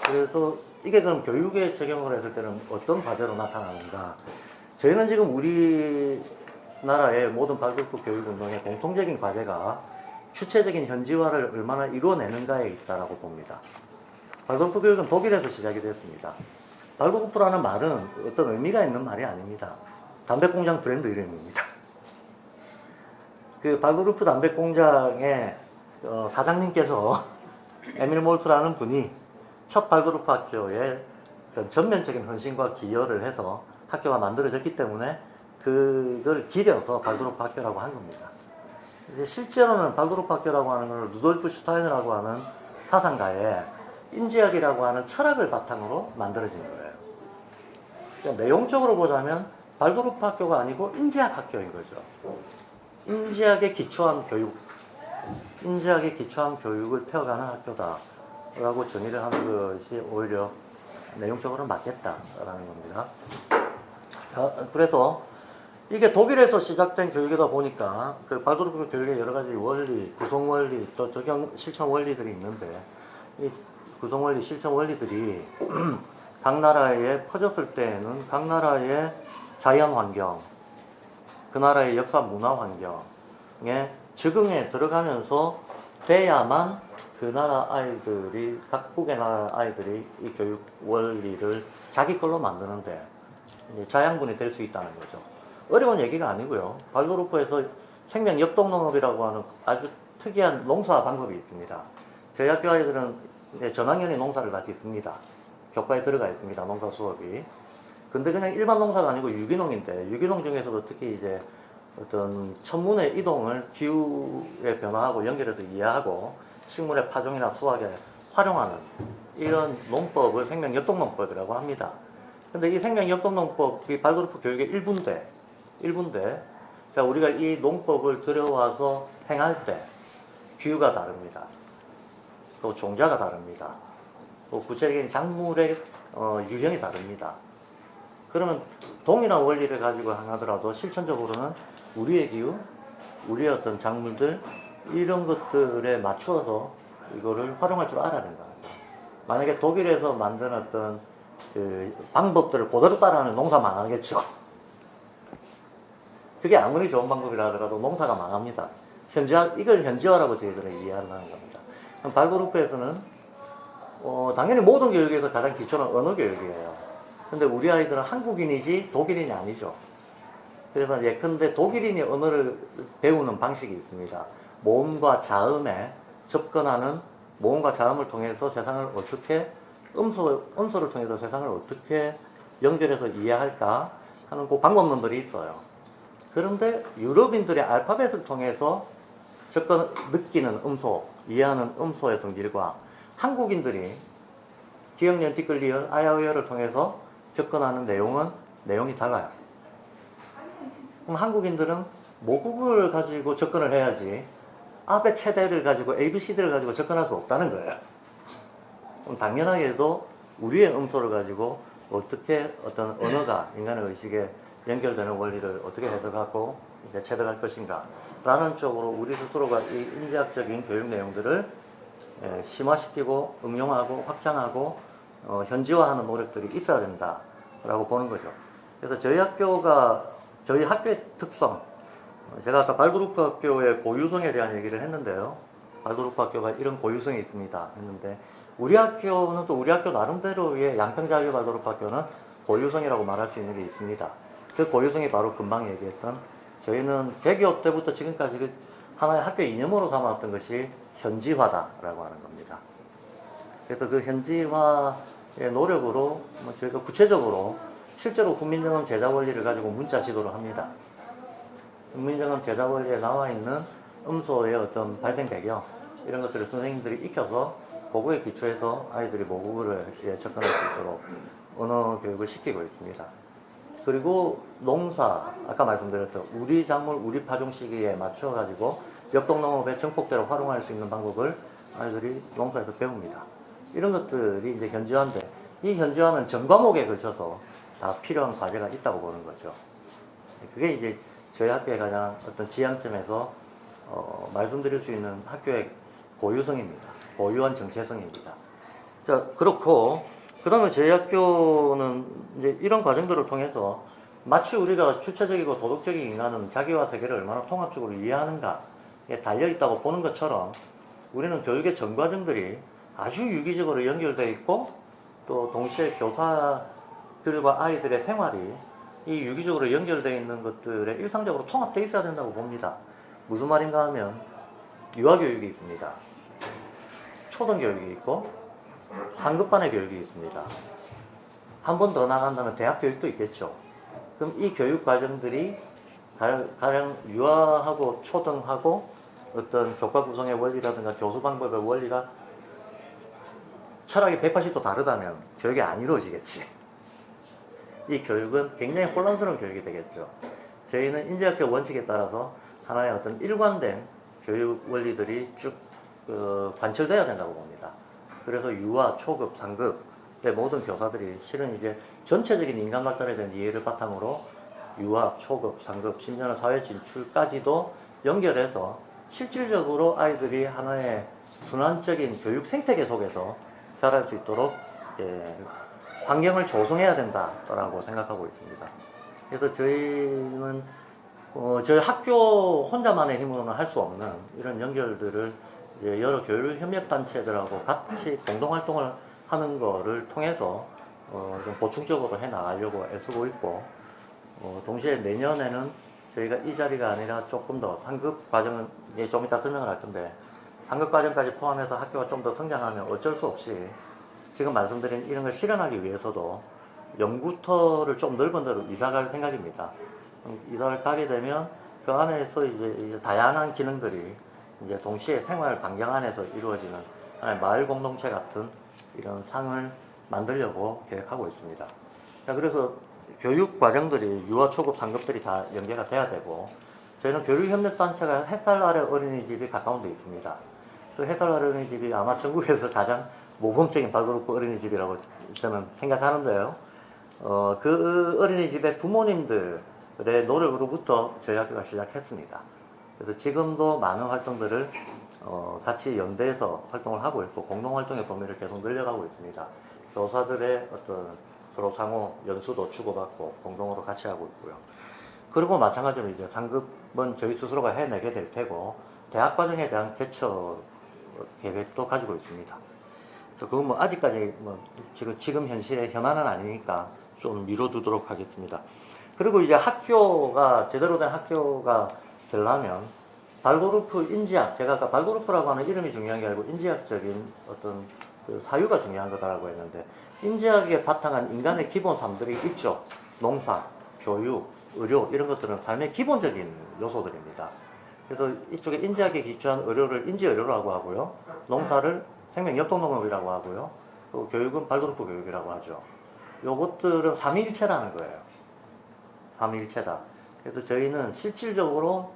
그래서 이게 그럼 교육에 적용을 했을 때는 어떤 과제로 나타나는가? 저희는 지금 우리나라의 모든 발도르프 교육운동의 공통적인 과제가 주체적인 현지화를 얼마나 이루어내는가에 있다라고 봅니다. 발도르프 교육은 독일에서 시작이 됐습니다. 발도르프라는 말은 어떤 의미가 있는 말이 아닙니다. 담배공장 브랜드 이름입니다. 그 발도르프 담배공장의 사장님께서 에밀 몰트라는 분이 첫 발도르프 학교에 전면적인 헌신과 기여를 해서 학교가 만들어졌기 때문에 그걸 기려서 발도르프 학교라고 한 겁니다. 이제 실제로는 발도르프 학교라고 하는 걸 루돌프 슈타이너라고 하는 사상가의 인지학이라고 하는 철학을 바탕으로 만들어진 거예요. 그러니까 내용적으로 보자면 발도르프 학교가 아니고 인지학 학교인 거죠. 인지학에 기초한 교육, 인지학에 기초한 교육을 펴가는 학교다라고 정의를 하는 것이 오히려 내용적으로 맞겠다라는 겁니다. 자, 그래서 이게 독일에서 시작된 교육이다 보니까 그 발도르프 교육의 여러 가지 원리, 구성 원리, 또 적용 실천 원리들이 있는데 이 구성 원리, 실천 원리들이 각 나라에 퍼졌을 때에는 각 나라의 자연 환경, 그 나라의 역사 문화 환경에 적응해 들어가면서 돼야만 그 나라 아이들이, 각국의 나라 아이들이 이 교육 원리를 자기 걸로 만드는데 자양분이 될 수 있다는 거죠. 어려운 얘기가 아니고요. 발도르프에서 생명 역동농업이라고 하는 아주 특이한 농사 방법이 있습니다. 저희 학교 아이들은 전학년이 농사를 다 짓습니다. 교과에 들어가 있습니다. 농사 수업이. 근데 그냥 일반 농사가 아니고 유기농인데, 유기농 중에서도 특히 이제 어떤 천문의 이동을 기후의 변화하고 연결해서 이해하고 식물의 파종이나 수확에 활용하는 이런 농법을 생명 역동농법이라고 합니다. 근데 이 생명 역동농법이 발도르프 교육의 일부인데, 자, 우리가 이 농법을 들여와서 행할 때 기후가 다릅니다. 또 종자가 다릅니다. 또 구체적인 작물의 유형이 다릅니다. 그러면 동일한 원리를 가지고 행하더라도 실천적으로는 우리의 기후, 우리의 어떤 작물들 이런 것들에 맞추어서 이거를 활용할 줄 알아야 된다. 만약에 독일에서 만든 어떤 그 방법들을 그대로 따라하는 농사 망하겠죠. 그게 아무리 좋은 방법이라 하더라도 농사가 망합니다. 이걸 현지화라고 저희들은 이해한다는 겁니다. 발도르프에서는 당연히 모든 교육에서 가장 기초는 언어 교육이에요. 근데 우리 아이들은 한국인이지 독일인이 아니죠. 그래서 예컨대 독일인이 언어를 배우는 방식이 있습니다. 모음과 자음에 접근하는, 모음과 자음을 통해서 세상을 어떻게, 음소를 통해서 세상을 어떻게 연결해서 이해할까 하는 그 방법론들이 있어요. 그런데 유럽인들의 알파벳을 통해서 느끼는 음소, 이해하는 음소의 성질과 한국인들이 기억니은, 티끌리을, 아야우어를 통해서 접근하는 내용이 달라요. 그럼 한국인들은 모국을 가지고 접근을 해야지 아베 체대를 가지고 ABCD를 가지고 접근할 수 없다는 거예요. 그럼 당연하게도 우리의 음소를 가지고 어떻게 어떤 언어가 인간의 의식에 연결되는 원리를 어떻게 해석하고 이제 체득할 것인가 라는 쪽으로 우리 스스로가 이 인지학적인 교육 내용들을 심화시키고 응용하고 확장하고 현지화하는 노력들이 있어야 된다라고 보는 거죠. 그래서 저희 학교의 특성, 제가 아까 발그룹 학교의 고유성에 대한 얘기를 했는데요. 발그룹 학교가 이런 고유성이 있습니다 했는데, 우리 학교는 또 우리 학교 나름대로의 양평자유 발그룹 학교는 고유성이라고 말할 수 있는 게 있습니다. 그 고유성이 바로 금방 얘기했던, 저희는 개교 때부터 지금까지 그 하나의 학교 이념으로 삼았던 것이 현지화다라고 하는 겁니다. 그래서 그 현지화의 노력으로 저희가 구체적으로 실제로 국민정음 제자 원리를 가지고 문자 지도를 합니다. 국민정음 제자 원리에 나와 있는 음소의 어떤 발생 배경 이런 것들을 선생님들이 익혀서 그거에 기초해서 아이들이 모국어를 접근할 수 있도록 언어 교육을 시키고 있습니다. 그리고 농사, 아까 말씀드렸던 우리 작물 우리 파종 시기에 맞춰 가지고 역동농업의 정폭제로 활용할 수 있는 방법을 아이들이 농사에서 배웁니다. 이런 것들이 이제 현지화인데, 이 현지화는 전 과목에 걸쳐서 다 필요한 과제가 있다고 보는 거죠. 그게 이제 저희 학교의 가장 어떤 지향점에서 말씀드릴 수 있는 학교의 고유성입니다. 고유한 정체성입니다. 자, 그렇고 그 다음에 저희 학교는 이제 이런 과정들을 통해서 마치 우리가 주체적이고 도덕적인 인간은 자기와 세계를 얼마나 통합적으로 이해하는가에 달려있다고 보는 것처럼, 우리는 교육의 전 과정들이 아주 유기적으로 연결되어 있고, 또 동시에 교사들과 아이들의 생활이 이 유기적으로 연결되어 있는 것들에 일상적으로 통합되어 있어야 된다고 봅니다. 무슨 말인가 하면, 유아교육이 있습니다. 초등교육이 있고 상급반의 교육이 있습니다. 한 번 더 나간다면 대학 교육도 있겠죠. 그럼 이 교육 과정들이 가령 유아하고 초등하고 어떤 교과 구성의 원리라든가 교수 방법의 원리가 철학이 180도 다르다면 교육이 안 이루어지겠지. 이 교육은 굉장히 혼란스러운 교육이 되겠죠. 저희는 인지학적 원칙에 따라서 하나의 어떤 일관된 교육 원리들이 쭉 관철돼야 된다고 봅니다. 그래서 유아, 초급, 상급의 모든 교사들이 실은 이제 전체적인 인간 발달에 대한 이해를 바탕으로 유아, 초급, 상급, 심지어는 사회 진출까지도 연결해서 실질적으로 아이들이 하나의 순환적인 교육 생태계 속에서 자랄 수 있도록 환경을 조성해야 된다라고 생각하고 있습니다. 그래서 저희는 저희 학교 혼자만의 힘으로는 할 수 없는 이런 연결들을 여러 교육 협력 단체들하고 같이 공동 활동을 하는 거를 통해서 좀 보충적으로 해 나가려고 애쓰고 있고, 동시에 내년에는 저희가 이 자리가 아니라 조금 더 상급 과정은 좀 이따 설명을 할 건데, 상급 과정까지 포함해서 학교가 좀 더 성장하면 어쩔 수 없이 지금 말씀드린 이런 걸 실현하기 위해서도 연구터를 좀 넓은 데로 이사갈 생각입니다. 이사를 가게 되면 그 안에서 이제 다양한 기능들이 이제 동시에 생활 반경 안에서 이루어지는 하나의 마을 공동체 같은 이런 상을 만들려고 계획하고 있습니다. 그래서 교육 과정들이 유아, 초급, 상급들이 다 연계가 돼야 되고, 저희는 교육협력단체가 햇살 아래 어린이집이 가까운 데 있습니다. 그 햇살 아래 어린이집이 아마 전국에서 가장 모범적인 발그룹 어린이집이라고 저는 생각하는데요. 그 어린이집의 부모님들의 노력으로부터 저희 학교가 시작했습니다. 그래서 지금도 많은 활동들을 같이 연대해서 활동을 하고 있고, 공동활동의 범위를 계속 늘려가고 있습니다. 교사들의 어떤 서로 상호 연수도 주고받고 공동으로 같이 하고 있고요. 그리고 마찬가지로 이제 상급은 저희 스스로가 해내게 될 테고, 대학 과정에 대한 개척 계획도 가지고 있습니다. 그건 뭐 아직까지 지금 현실의 현안은 아니니까 좀 미뤄두도록 하겠습니다. 그리고 이제 학교가 제대로 된 학교가 되려면 발고르프 인지학, 제가 아까 발고르프라고 하는 이름이 중요한 게 아니고 인지학적인 어떤 그 사유가 중요한 거다라고 했는데, 인지학에 바탕한 인간의 기본 삶들이 있죠. 농사, 교육, 의료 이런 것들은 삶의 기본적인 요소들입니다. 그래서 이쪽에 인지학에 기초한 의료를 인지의료라고 하고요, 농사를 생명 역동농업이라고 하고요, 또 교육은 발그룹 교육이라고 하죠. 요것들은 삼위일체라는 거예요. 삼위일체다. 그래서 저희는 실질적으로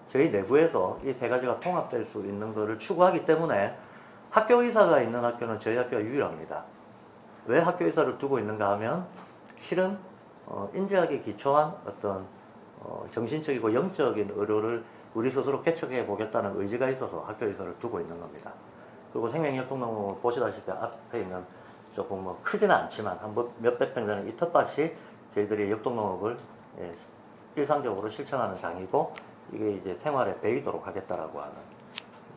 저희 내부에서 이 세 가지가 통합될 수 있는 것을 추구하기 때문에 학교의사가 있는 학교는 저희 학교가 유일합니다. 왜 학교의사를 두고 있는가 하면, 실은 인지학에 기초한 어떤 정신적이고 영적인 의료를 우리 스스로 개척해 보겠다는 의지가 있어서 학교에서를 두고 있는 겁니다. 그리고 생명역동농을 보시다시피 앞에 있는 조금 뭐 크지는 않지만 한 몇백 평 되는 이 텃밭이 저희들이 역동농업을 일상적으로 실천하는 장이고 이게 이제 생활에 배이도록 하겠다라고 하는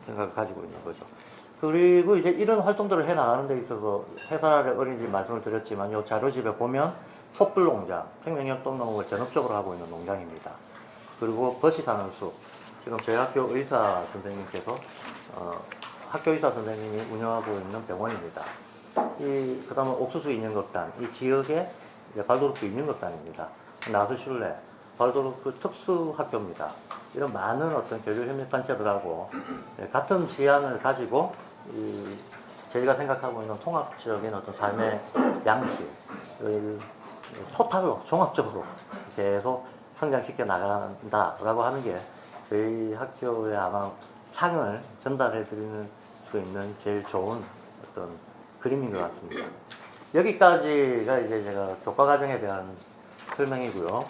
생각을 가지고 있는 거죠. 그리고 이제 이런 활동들을 해 나가는 데 있어서 해설아래 어린이집 말씀을 드렸지만 이 자료집에 보면 촛불농장, 생명역동농업을 전업적으로 하고 있는 농장입니다. 그리고 벗이 사는 숲, 지금 저희 학교 의사 선생님께서 학교 의사 선생님이 운영하고 있는 병원입니다. 그다음에 옥수수 인형극단, 이 지역에 이제 발도르프 인형극단입니다. 나스슐레, 발도르프 특수 학교입니다. 이런 많은 어떤 교류 협력 단체들하고 같은 지향을 가지고 저희가 생각하고 있는 통합적인 어떤 삶의 양식을 토탈로 종합적으로 계속 성장시켜 나간다라고 하는 게 저희 학교에 아마 상을 전달해 드리는 수 있는 제일 좋은 어떤 그림인 것 같습니다. 여기까지가 이제 제가 교과 과정에 대한 설명이고요.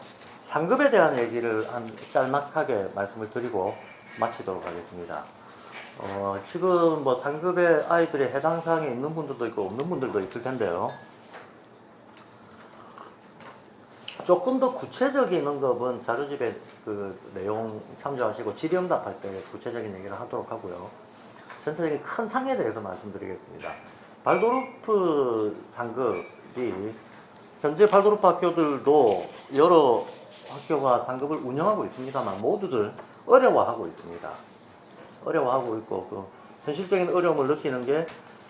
상급에 대한 얘기를 짤막하게 말씀을 드리고 마치도록 하겠습니다. 지금 뭐 상급의 아이들이 해당 사항에 있는 분들도 있고 없는 분들도 있을 텐데요. 조금 더 구체적인 언급은 자료집에 그 내용 참조하시고 질의응답할 때 구체적인 얘기를 하도록 하고요. 전체적인 큰 상에 대해서 말씀드리겠습니다. 발도르프 상급이 현재 발도르프 학교들도 여러 학교가 상급을 운영하고 있습니다만 모두들 어려워하고 있습니다. 어려워하고 있고 현실적인 어려움을 느끼는 게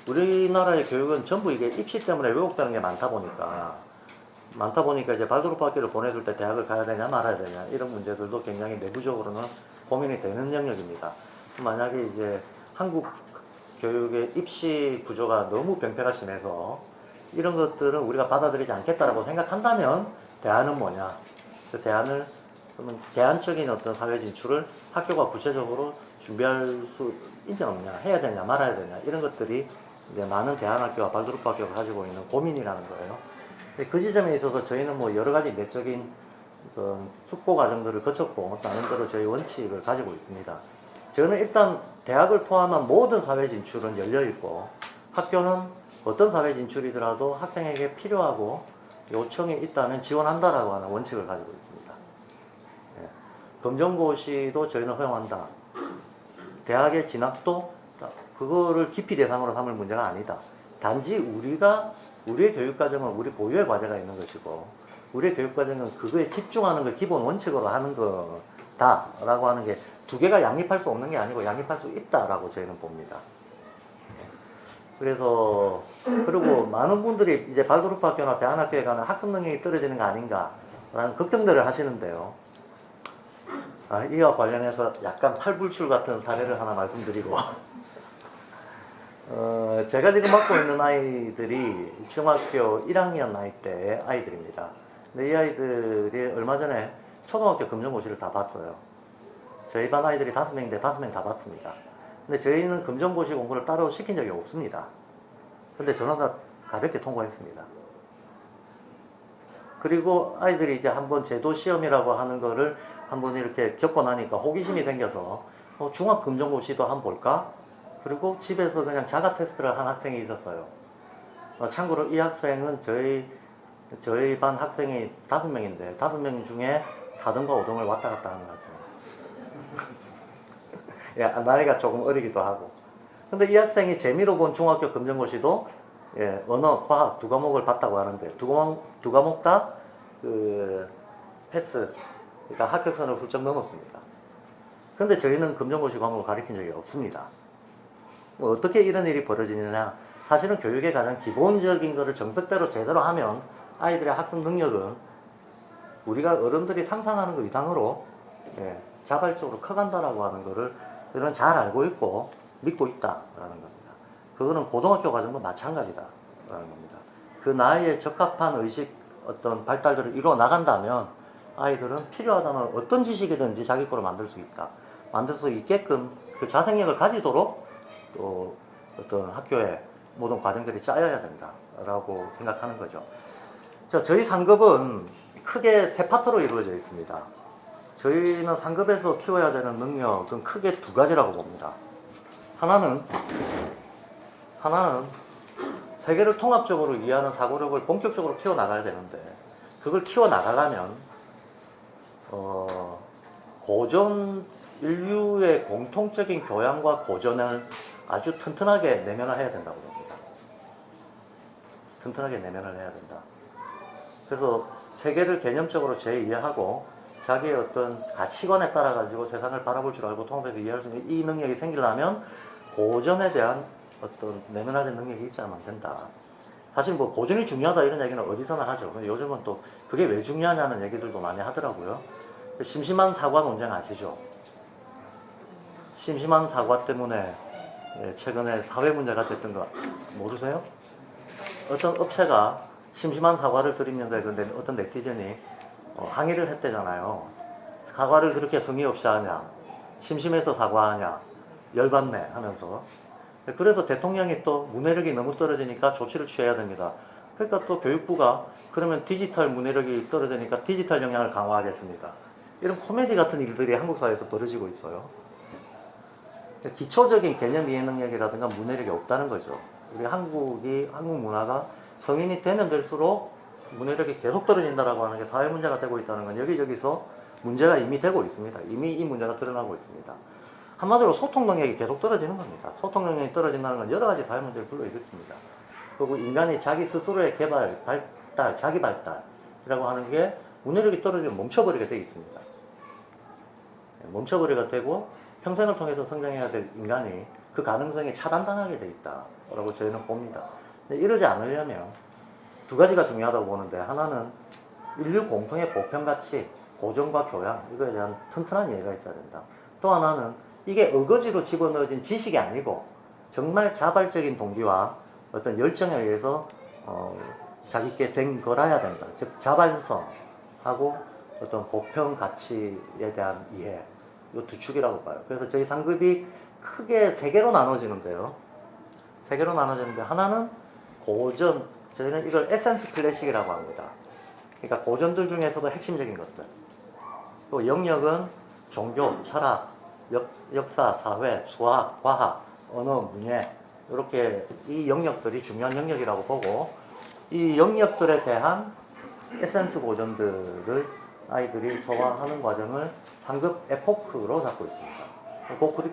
우리나라의 교육은 전부 이게 입시 때문에 왜곡되는 게 많다 보니까 이제 발도르프 학교를 보내줄 때 대학을 가야 되냐 말아야 되냐 이런 문제들도 굉장히 내부적으로는 고민이 되는 영역입니다. 만약에 이제 한국 교육의 입시 구조가 너무 병폐가 심해서 이런 것들은 우리가 받아들이지 않겠다라고 생각한다면 대안은 뭐냐? 그 대안을 그러면 대안적인 어떤 사회 진출을 학교가 구체적으로 준비할 수 있냐 없냐, 해야 되냐 말아야 되냐 이런 것들이 이제 많은 대안학교와 발도르프 학교가 가지고 있는 고민이라는 거예요. 그 지점에 있어서 저희는 뭐 여러 가지 내적인 숙고 과정들을 거쳤고 나름대로 저희 원칙을 가지고 있습니다. 저는 일단 대학을 포함한 모든 사회 진출은 열려 있고 학교는 어떤 사회 진출이더라도 학생에게 필요하고 요청이 있다면 지원한다라고 하는 원칙을 가지고 있습니다. 예. 검정고시도 저희는 허용한다. 대학의 진학도 그거를 깊이 대상으로 삼을 문제가 아니다. 단지 우리의 교육과정은 우리 고유의 과제가 있는 것이고 우리의 교육과정은 그거에 집중하는 걸 기본 원칙으로 하는 거다라고 하는 게 두 개가 양립할 수 없는 게 아니고 양립할 수 있다라고 저희는 봅니다. 그래서 그리고 많은 분들이 이제 발도르프 학교나 대안학교에 가는 학습 능력이 떨어지는 거 아닌가라는 걱정들을 하시는데요. 이와 관련해서 약간 팔불출 같은 사례를 하나 말씀드리고 제가 지금 맡고 있는 아이들이 중학교 1학년 나이 때의 아이들입니다. 근데 이 아이들이 얼마 전에 초등학교 검정고시를 다 봤어요. 저희 반 아이들이 5명인데 5명 다 봤습니다. 근데 저희는 검정고시 공부를 따로 시킨 적이 없습니다. 근데 저는 다 가볍게 통과했습니다. 그리고 아이들이 이제 한번 제도 시험이라고 하는 거를 한번 이렇게 겪고 나니까 호기심이 생겨서 중학 검정고시도 한번 볼까? 그리고 집에서 그냥 자가 테스트를 한 학생이 있었어요. 참고로 이 학생은 저희 반 학생이 5명인데 5명 중에 4등과 5등을 왔다 갔다 하는 학생. 나이가 조금 어리기도 하고. 근데 이 학생이 재미로 본 중학교 검정고시도 언어, 과학 두 과목을 봤다고 하는데 두 과목 다 패스, 그러니까 합격선을 훌쩍 넘었습니다. 근데 저희는 검정고시 과목을 가르친 적이 없습니다. 어떻게 이런 일이 벌어지느냐? 사실은 교육의 가장 기본적인 것을 정석대로 제대로 하면 아이들의 학습 능력은 우리가 어른들이 상상하는 것 이상으로 자발적으로 커간다라고 하는 것을 저는 잘 알고 있고 믿고 있다라는 겁니다. 그거는 고등학교 과정도 마찬가지다라는 겁니다. 그 나이에 적합한 의식 어떤 발달들을 이루어 나간다면 아이들은 필요하다면 어떤 지식이든지 자기 거로 만들 수 있다. 만들 수 있게끔 그 자생력을 가지도록 또 어떤 학교의 모든 과정들이 짜여야 된다라고 생각하는 거죠. 자, 저희 상급은 크게 세 파트로 이루어져 있습니다. 저희는 상급에서 키워야 되는 능력은 크게 두 가지라고 봅니다. 하나는 세계를 통합적으로 이해하는 사고력을 본격적으로 키워나가야 되는데, 그걸 키워나가려면 고전 인류의 공통적인 교양과 고전을 아주 튼튼하게 내면화해야 된다고 봅니다. 튼튼하게 내면을 해야 된다. 그래서 세계를 개념적으로 재이해하고 자기의 어떤 가치관에 따라 가지고 세상을 바라볼 줄 알고 통합해서 이해할 수 있는 이 능력이 생기려면 고전에 대한 어떤 내면화된 능력이 있지 않으면 안 된다. 사실 뭐 고전이 중요하다 이런 얘기는 어디서나 하죠. 근데 요즘은 또 그게 왜 중요하냐는 얘기들도 많이 하더라고요. 심심한 사과 논쟁 아시죠? 심심한 사과 때문에 최근에 사회 문제가 됐던 거 모르세요? 어떤 업체가 심심한 사과를 드리는데 근데 어떤 네티즌이 항의를 했대잖아요. 사과를 그렇게 성의 없이 하냐, 심심해서 사과하냐, 열받네 하면서. 그래서 대통령이 또 문해력이 너무 떨어지니까 조치를 취해야 됩니다. 그러니까 또 교육부가 그러면 디지털 문해력이 떨어지니까 디지털 역량을 강화하겠습니다. 이런 코미디 같은 일들이 한국 사회에서 벌어지고 있어요. 기초적인 개념 이해 능력이라든가 문해력이 없다는 거죠. 우리 한국 문화가 성인이 되면 될수록 문해력이 계속 떨어진다라고 하는 게 사회 문제가 되고 있다는 건 여기저기서 문제가 이미 되고 있습니다. 이미 이 문제가 드러나고 있습니다. 한마디로 소통 능력이 계속 떨어지는 겁니다. 소통 능력이 떨어진다는 건 여러 가지 사회 문제를 불러일으킵니다. 그리고 인간이 자기 스스로의 개발, 발달, 자기 발달이라고 하는 게 문해력이 떨어지면 멈춰버리게 되어 있습니다. 멈춰버리게 되고 평생을 통해서 성장해야 될 인간이 그 가능성이 차단당하게 되어 있다라고 저희는 봅니다. 근데 이러지 않으려면 두 가지가 중요하다고 보는데, 하나는 인류 공통의 보편가치, 고전과 교양, 이거에 대한 튼튼한 이해가 있어야 된다. 또 하나는 이게 어거지로 집어넣어진 지식이 아니고 정말 자발적인 동기와 어떤 열정에 의해서 자기께 된 거라야 된다. 즉 자발성하고 어떤 보편 가치에 대한 이해, 이 두 축이라고 봐요. 그래서 저희 상급이 크게 세 개로 나눠지는데요. 세 개로 나눠지는데, 하나는 고전, 저희는 이걸 에센스 클래식이라고 합니다. 그러니까 고전들 중에서도 핵심적인 것들. 또 영역은 종교, 철학, 역사, 사회, 수학, 과학, 언어, 문예, 이렇게 이 영역들이 중요한 영역이라고 보고, 이 영역들에 대한 에센스 고전들을 아이들이 소화하는 과정을 상급 에포크로 잡고 있습니다. 그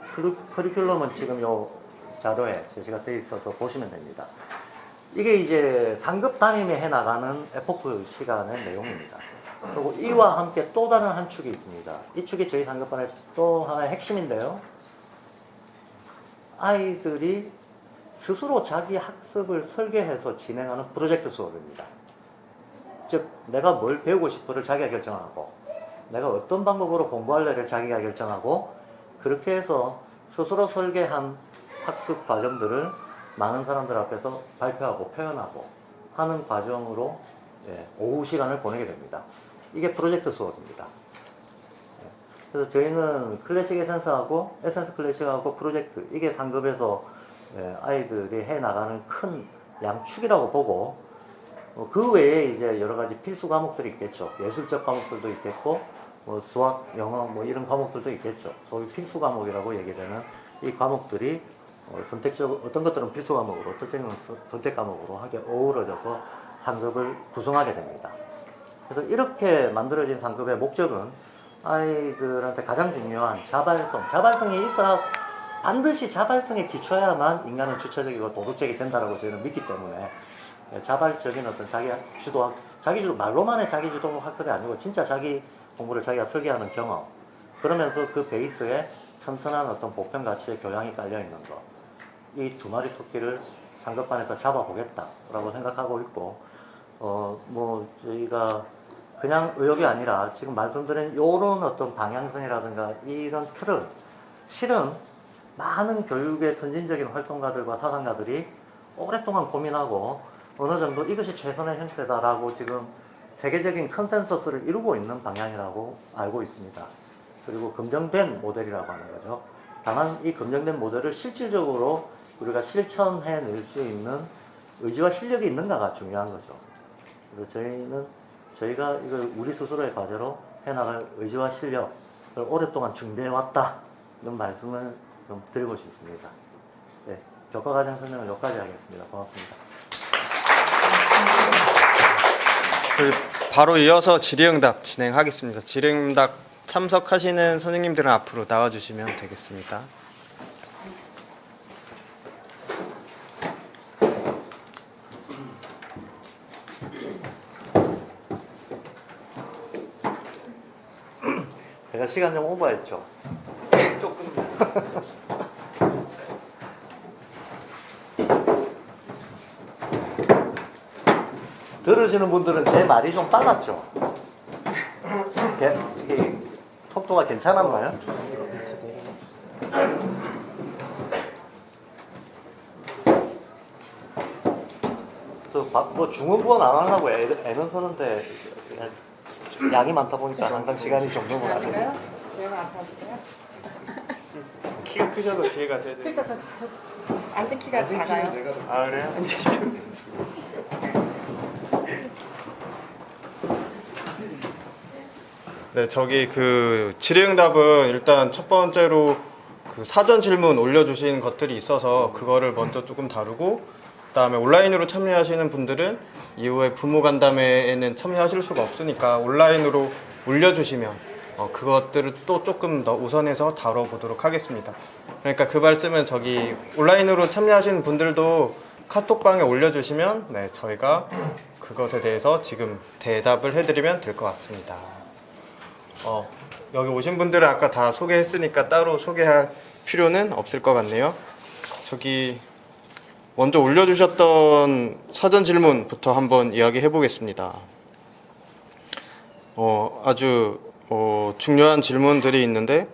커리큘럼은 지금 요 자료에 제시가 되어 있어서 보시면 됩니다. 이게 이제 상급 담임이 해나가는 에포크 시간의 내용입니다. 그리고 이와 함께 또 다른 한 축이 있습니다. 이 축이 저희 상급반의 또 하나의 핵심인데요. 아이들이 스스로 자기 학습을 설계해서 진행하는 프로젝트 수업입니다. 즉 내가 뭘 배우고 싶어를 자기가 결정하고, 내가 어떤 방법으로 공부할래를 자기가 결정하고, 그렇게 해서 스스로 설계한 학습 과정들을 많은 사람들 앞에서 발표하고 표현하고 하는 과정으로 오후 시간을 보내게 됩니다. 이게 프로젝트 수업입니다. 그래서 저희는 클래식 에센스하고 에센스 클래식하고 프로젝트, 이게 상급에서 아이들이 해나가는 큰 양축이라고 보고, 그 외에 이제 여러 가지 필수 과목들이 있겠죠. 예술적 과목들도 있겠고, 수학, 영어, 이런 과목들도 있겠죠. 소위 필수 과목이라고 얘기되는 이 과목들이 어떤 것들은 필수 과목으로, 어떤 것들은 선택 과목으로 하게 어우러져서 상급을 구성하게 됩니다. 그래서 이렇게 만들어진 상급의 목적은 아이들한테 가장 중요한 자발성이 있어야, 반드시 자발성에 기초해야만 인간은 주체적이고 도덕적이 된다라고 저희는 믿기 때문에, 자발적인 어떤 자기주도, 말로만의 자기주도 학습이 아니고 진짜 자기 공부를 자기가 설계하는 경험, 그러면서 그 베이스에 튼튼한 어떤 보편 가치의 교양이 깔려 있는 것, 이 두 마리 토끼를 상급반에서 잡아보겠다라고 생각하고 있고, 저희가 그냥 의욕이 아니라 지금 말씀드린 이런 어떤 방향성이라든가 이런 틀은 실은 많은 교육의 선진적인 활동가들과 사상가들이 오랫동안 고민하고 어느 정도 이것이 최선의 형태다라고 지금 세계적인 컨센서스를 이루고 있는 방향이라고 알고 있습니다. 그리고 검증된 모델이라고 하는 거죠. 다만 이 검증된 모델을 실질적으로 우리가 실천해낼 수 있는 의지와 실력이 있는가가 중요한 거죠. 그래서 저희는 저희가 이걸 우리 스스로의 과제로 해나갈 의지와 실력을 오랫동안 준비해 왔다는 말씀을 좀 드리고 싶습니다. 네, 교과 과정 설명을 여기까지 하겠습니다. 고맙습니다. 바로 이어서 질의응답 진행하겠습니다. 질의응답 참석하시는 선생님들은 앞으로 나와주시면 되겠습니다. 제가 시간 좀 오버했죠? 조금. 들으시는 분들은 제 말이 좀 빨랐죠? 이게 속도가 괜찮았나요? 뭐 중원부원 안 하려고 애는 쓰는데 양이 많다 보니까 항상 시간이 좀 넘어가요. 제가 아파질까요? 키가 크셔서 뒤에 가셔야 돼요. 그러니까 저 앉은 키가 작아요. 아 그래요? 앉은 키 좀. 네, 저기 그 질의응답은 일단 첫 번째로 그 사전 질문 올려주신 것들이 있어서 그거를 먼저 조금 다루고, 그다음에 온라인으로 참여하시는 분들은 이후에 부모 간담회에는 참여하실 수가 없으니까 온라인으로 올려주시면 그것들을 또 조금 더 우선해서 다뤄보도록 하겠습니다. 그러니까 그 말씀은 저기 온라인으로 참여하시는 분들도 카톡방에 올려주시면 네, 저희가 그것에 대해서 지금 대답을 해드리면 될 것 같습니다. 여기 오신 분들은 아까 다 소개했으니까 따로 소개할 필요는 없을 것 같네요. 저기 먼저 올려주셨던 사전 질문부터 한번 이야기해 보겠습니다. 아주 중요한 질문들이 있는데,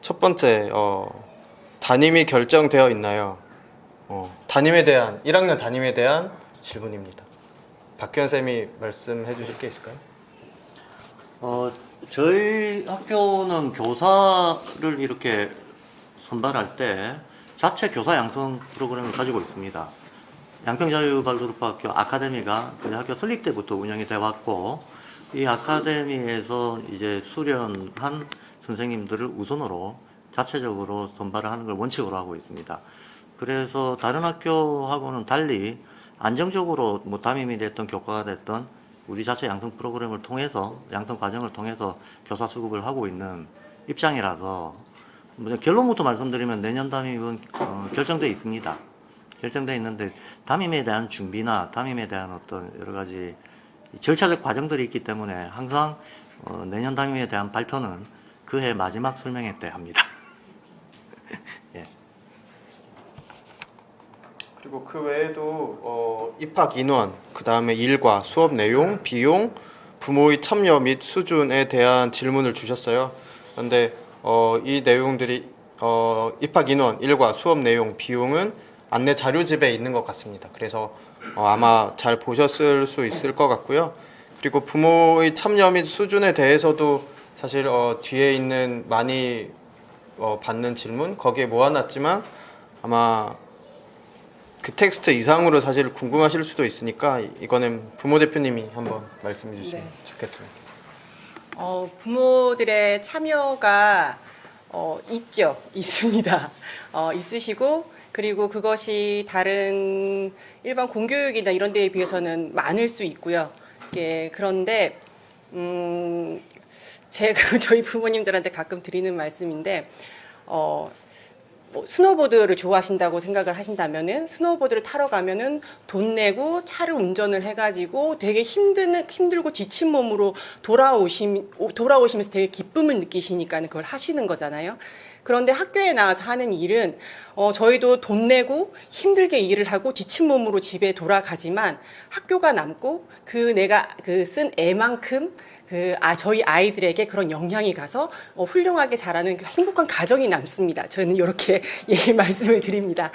첫 번째 담임이 결정되어 있나요? 담임에 대한 1학년 담임에 대한 질문입니다. 박현 쌤이 말씀해 주실 게 있을까요? 저희 학교는 교사를 이렇게 선발할 때 자체 교사 양성 프로그램을 가지고 있습니다. 양평자유발도르프학교 아카데미가 저희 학교 설립 때부터 운영이 돼 왔고, 이 아카데미에서 이제 수련한 선생님들을 우선으로 자체적으로 선발을 하는 걸 원칙으로 하고 있습니다. 그래서 다른 학교하고는 달리 안정적으로 뭐 담임이 됐던 교과가 됐던 우리 자체 양성 프로그램을 통해서, 양성 과정을 통해서 교사 수급을 하고 있는 입장이라서, 결론부터 말씀드리면 내년 담임은 결정되어 있습니다. 결정되어 있는데, 담임에 대한 준비나 담임에 대한 어떤 여러 가지 절차적 과정들이 있기 때문에 항상 내년 담임에 대한 발표는 그해 마지막 설명회 때 합니다. 예. 그리고 그 외에도 입학 인원, 그 다음에 일과 수업 내용, 비용, 부모의 참여 및 수준에 대한 질문을 주셨어요. 그런데 이 내용들이 입학 인원, 일과 수업 내용, 비용은 안내 자료집에 있는 것 같습니다. 그래서 아마 잘 보셨을 수 있을 것 같고요. 그리고 부모의 참여 및 수준에 대해서도 사실 뒤에 있는 많이 받는 질문 거기에 모아놨지만 아마 그 텍스트 이상으로 사실 궁금하실 수도 있으니까 이거는 부모 대표님이 한번 말씀해 주시면 좋겠습니다. 부모들의 참여가 있습니다. 있으시고, 그리고 그것이 다른 일반 공교육이나 이런 데에 비해서는 많을 수 있고요. 그런데 제가 저희 부모님들한테 가끔 드리는 말씀인데, 뭐 스노보드를 좋아하신다고 생각을 하신다면은 스노보드를 타러 가면은 돈 내고 차를 운전을 해가지고 되게 힘들고 지친 몸으로 돌아오시면서 되게 기쁨을 느끼시니까 그걸 하시는 거잖아요. 그런데 학교에 나와서 하는 일은 저희도 돈 내고 힘들게 일을 하고 지친 몸으로 집에 돌아가지만 학교가 남고 내가 쓴 애만큼 저희 아이들에게 그런 영향이 가서 훌륭하게 자라는 행복한 가정이 남습니다. 저는 이렇게 말씀을 드립니다.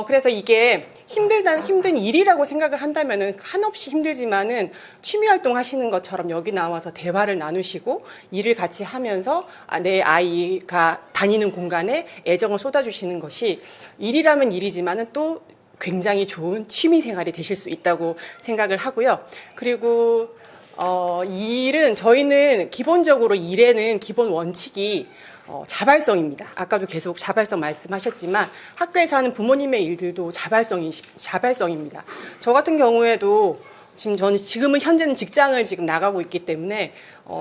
그래서 이게 힘든 일이라고 생각을 한다면은 한없이 힘들지만은 취미 활동 하시는 것처럼 여기 나와서 대화를 나누시고 일을 같이 하면서 내 아이가 다니는 공간에 애정을 쏟아주시는 것이 일이라면 일이지만은 또 굉장히 좋은 취미 생활이 되실 수 있다고 생각을 하고요. 그리고 일은 저희는 기본적으로 일에는 기본 원칙이 자발성입니다. 아까도 계속 자발성 말씀하셨지만 학교에서 하는 부모님의 일들도 자발성입니다. 저 같은 경우에도 저는 지금은 현재는 직장을 지금 나가고 있기 때문에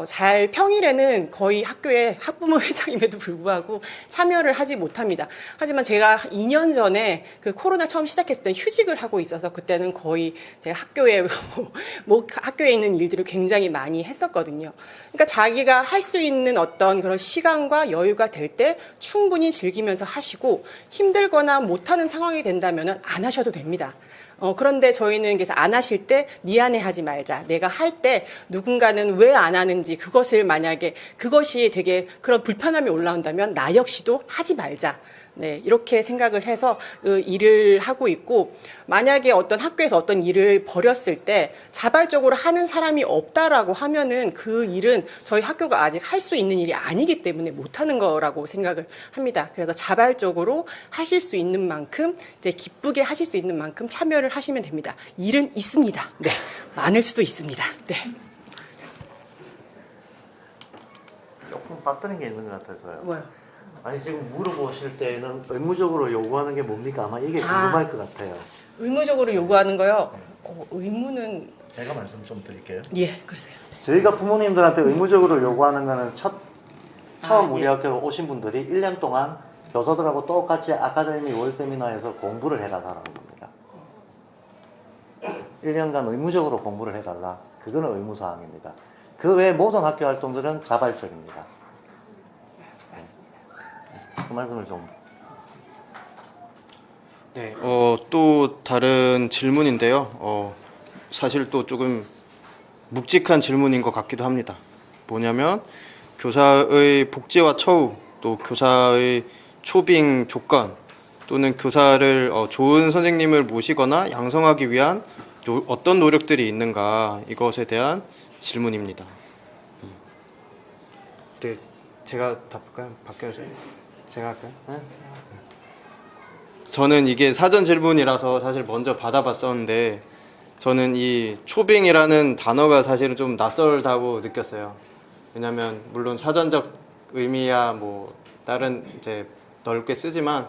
잘 평일에는 거의 학교에 학부모 회장임에도 불구하고 참여를 하지 못합니다. 하지만 제가 2년 전에 그 코로나 처음 시작했을 때 휴직을 하고 있어서 그때는 거의 제가 학교에 학교에 있는 일들을 굉장히 많이 했었거든요. 그러니까 자기가 할 수 있는 어떤 그런 시간과 여유가 될 때 충분히 즐기면서 하시고 힘들거나 못하는 상황이 된다면 안 하셔도 됩니다. 그런데 저희는 그래서 안 하실 때 미안해하지 말자. 내가 할 때 누군가는 왜 안 하는지 그것을 만약에 그것이 되게 그런 불편함이 올라온다면 나 역시도 하지 말자. 네, 이렇게 생각을 해서 일을 하고 있고 만약에 어떤 학교에서 어떤 일을 벌였을 때 자발적으로 하는 사람이 없다라고 하면은 그 일은 저희 학교가 아직 할 수 있는 일이 아니기 때문에 못하는 거라고 생각을 합니다. 그래서 자발적으로 하실 수 있는 만큼 이제 기쁘게 하실 수 있는 만큼 참여를 하시면 됩니다. 일은 있습니다. 네, 많을 수도 있습니다. 네. 조금 빠뜨린 게 있는 것 같아서요. 뭐요? 아니 지금 물어보실 때는 의무적으로 요구하는 게 뭡니까? 아마 이게 궁금할 것 같아요. 의무적으로 요구하는 거요? 의무는 제가 말씀 좀 드릴게요. 예, 그러세요. 저희가 부모님들한테 의무적으로 요구하는 거는 처음 우리 예. 학교 오신 분들이 1년 동안 교사들하고 똑같이 아카데미 월 세미나에서 공부를 해달라는 겁니다. 1년간 의무적으로 공부를 해달라. 그거는 의무사항입니다. 그 외 모든 학교 활동들은 자발적입니다. 그 말씀을 좀. 네, 또 다른 질문인데요. 사실 또 조금 묵직한 질문인 것 같기도 합니다. 뭐냐면 교사의 복지와 처우, 또 교사의 초빙 조건, 또는 교사를 좋은 선생님을 모시거나 양성하기 위한 어떤 노력들이 있는가, 이것에 대한 질문입니다. 네, 제가 답할까요? 박경 선생님? 제가 할까요? 네? 저는 이게 사전 질문이라서 사실 먼저 받아봤었는데 저는 이 초빙이라는 단어가 사실은 좀 낯설다고 느꼈어요. 왜냐면 물론 사전적 의미야 뭐 다른 이제 넓게 쓰지만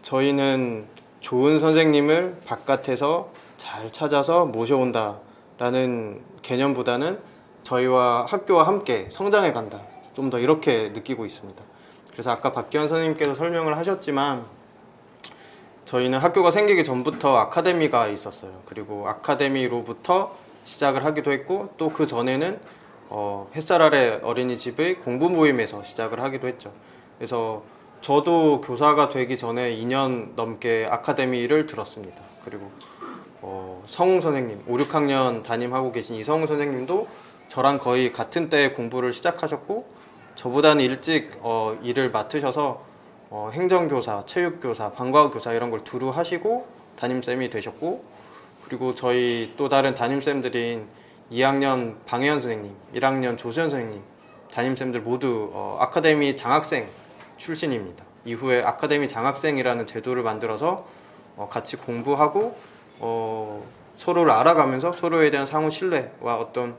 저희는 좋은 선생님을 바깥에서 잘 찾아서 모셔온다라는 개념보다는 저희와 학교와 함께 성장해 간다. 좀 더 이렇게 느끼고 있습니다. 그래서 아까 박기현 선생님께서 설명을 하셨지만 저희는 학교가 생기기 전부터 아카데미가 있었어요. 그리고 아카데미로부터 시작을 하기도 했고 또 그 전에는 햇살 아래 어린이집의 공부 모임에서 시작을 하기도 했죠. 그래서 저도 교사가 되기 전에 2년 넘게 아카데미를 들었습니다. 그리고 성웅 선생님, 5, 6학년 담임하고 계신 이성웅 선생님도 저랑 거의 같은 때에 공부를 시작하셨고 저보다는 일찍 일을 맡으셔서 행정교사, 체육교사, 방과후교사 이런 걸 두루 하시고 담임쌤이 되셨고 그리고 저희 또 다른 담임쌤들인 2학년 방혜연 선생님, 1학년 조수연 선생님 담임쌤들 모두 아카데미 장학생 출신입니다. 이후에 아카데미 장학생이라는 제도를 만들어서 같이 공부하고 서로를 알아가면서 서로에 대한 상호 신뢰와 어떤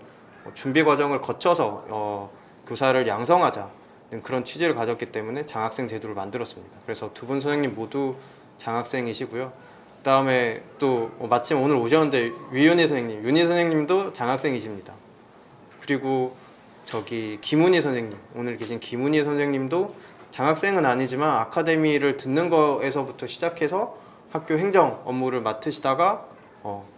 준비 과정을 거쳐서 교사를 양성하자는 그런 취지를 가졌기 때문에 장학생 제도를 만들었습니다. 그래서 두 분 선생님 모두 장학생이시고요. 그다음에 또 마침 오늘 오셨는데 위윤희 선생님, 윤희 선생님도 장학생이십니다. 그리고 저기 김은희 선생님, 오늘 계신 김은희 선생님도 장학생은 아니지만 아카데미를 듣는 거에서부터 시작해서 학교 행정 업무를 맡으시다가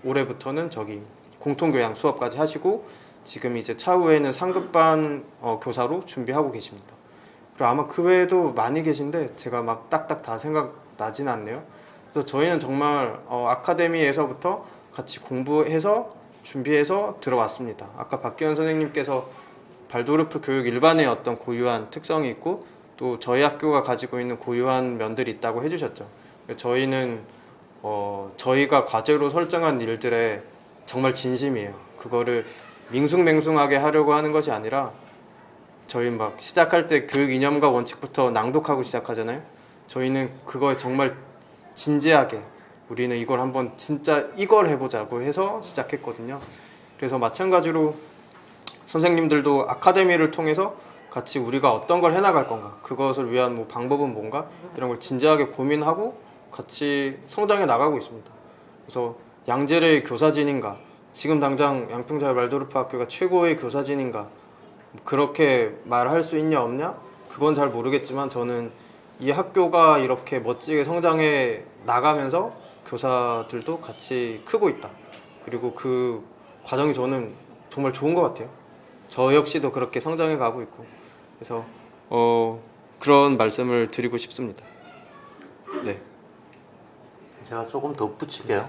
올해부터는 저기 공통교양 수업까지 하시고 지금 이제 차후에는 상급반 교사로 준비하고 계십니다. 그리고 아마 그 외에도 많이 계신데 제가 막 딱딱 다 생각나진 않네요. 그래서 저희는 정말 아카데미에서부터 같이 공부해서 준비해서 들어왔습니다. 아까 박기현 선생님께서 발도르프 교육 일반의 어떤 고유한 특성이 있고 또 저희 학교가 가지고 있는 고유한 면들이 있다고 해주셨죠. 저희는 저희가 과제로 설정한 일들에 정말 진심이에요. 그거를 밍숭맹숭하게 하려고 하는 것이 아니라 저희 막 시작할 때 교육 이념과 원칙부터 낭독하고 시작하잖아요. 저희는 그거에 정말 진지하게 우리는 이걸 한번 진짜 이걸 해보자고 해서 시작했거든요. 그래서 마찬가지로 선생님들도 아카데미를 통해서 같이 우리가 어떤 걸 해나갈 건가, 그것을 위한 뭐 방법은 뭔가, 이런 걸 진지하게 고민하고 같이 성장해 나가고 있습니다. 그래서 양질의 교사진인가, 지금 당장 양평자율 말도르프 학교가 최고의 교사진인가, 그렇게 말할 수 있냐 없냐, 그건 잘 모르겠지만 저는 이 학교가 이렇게 멋지게 성장해 나가면서 교사들도 같이 크고 있다. 그리고 그 과정이 저는 정말 좋은 것 같아요. 저 역시도 그렇게 성장해 가고 있고, 그래서 그런 말씀을 드리고 싶습니다. 네. 제가 조금 더 붙일게요.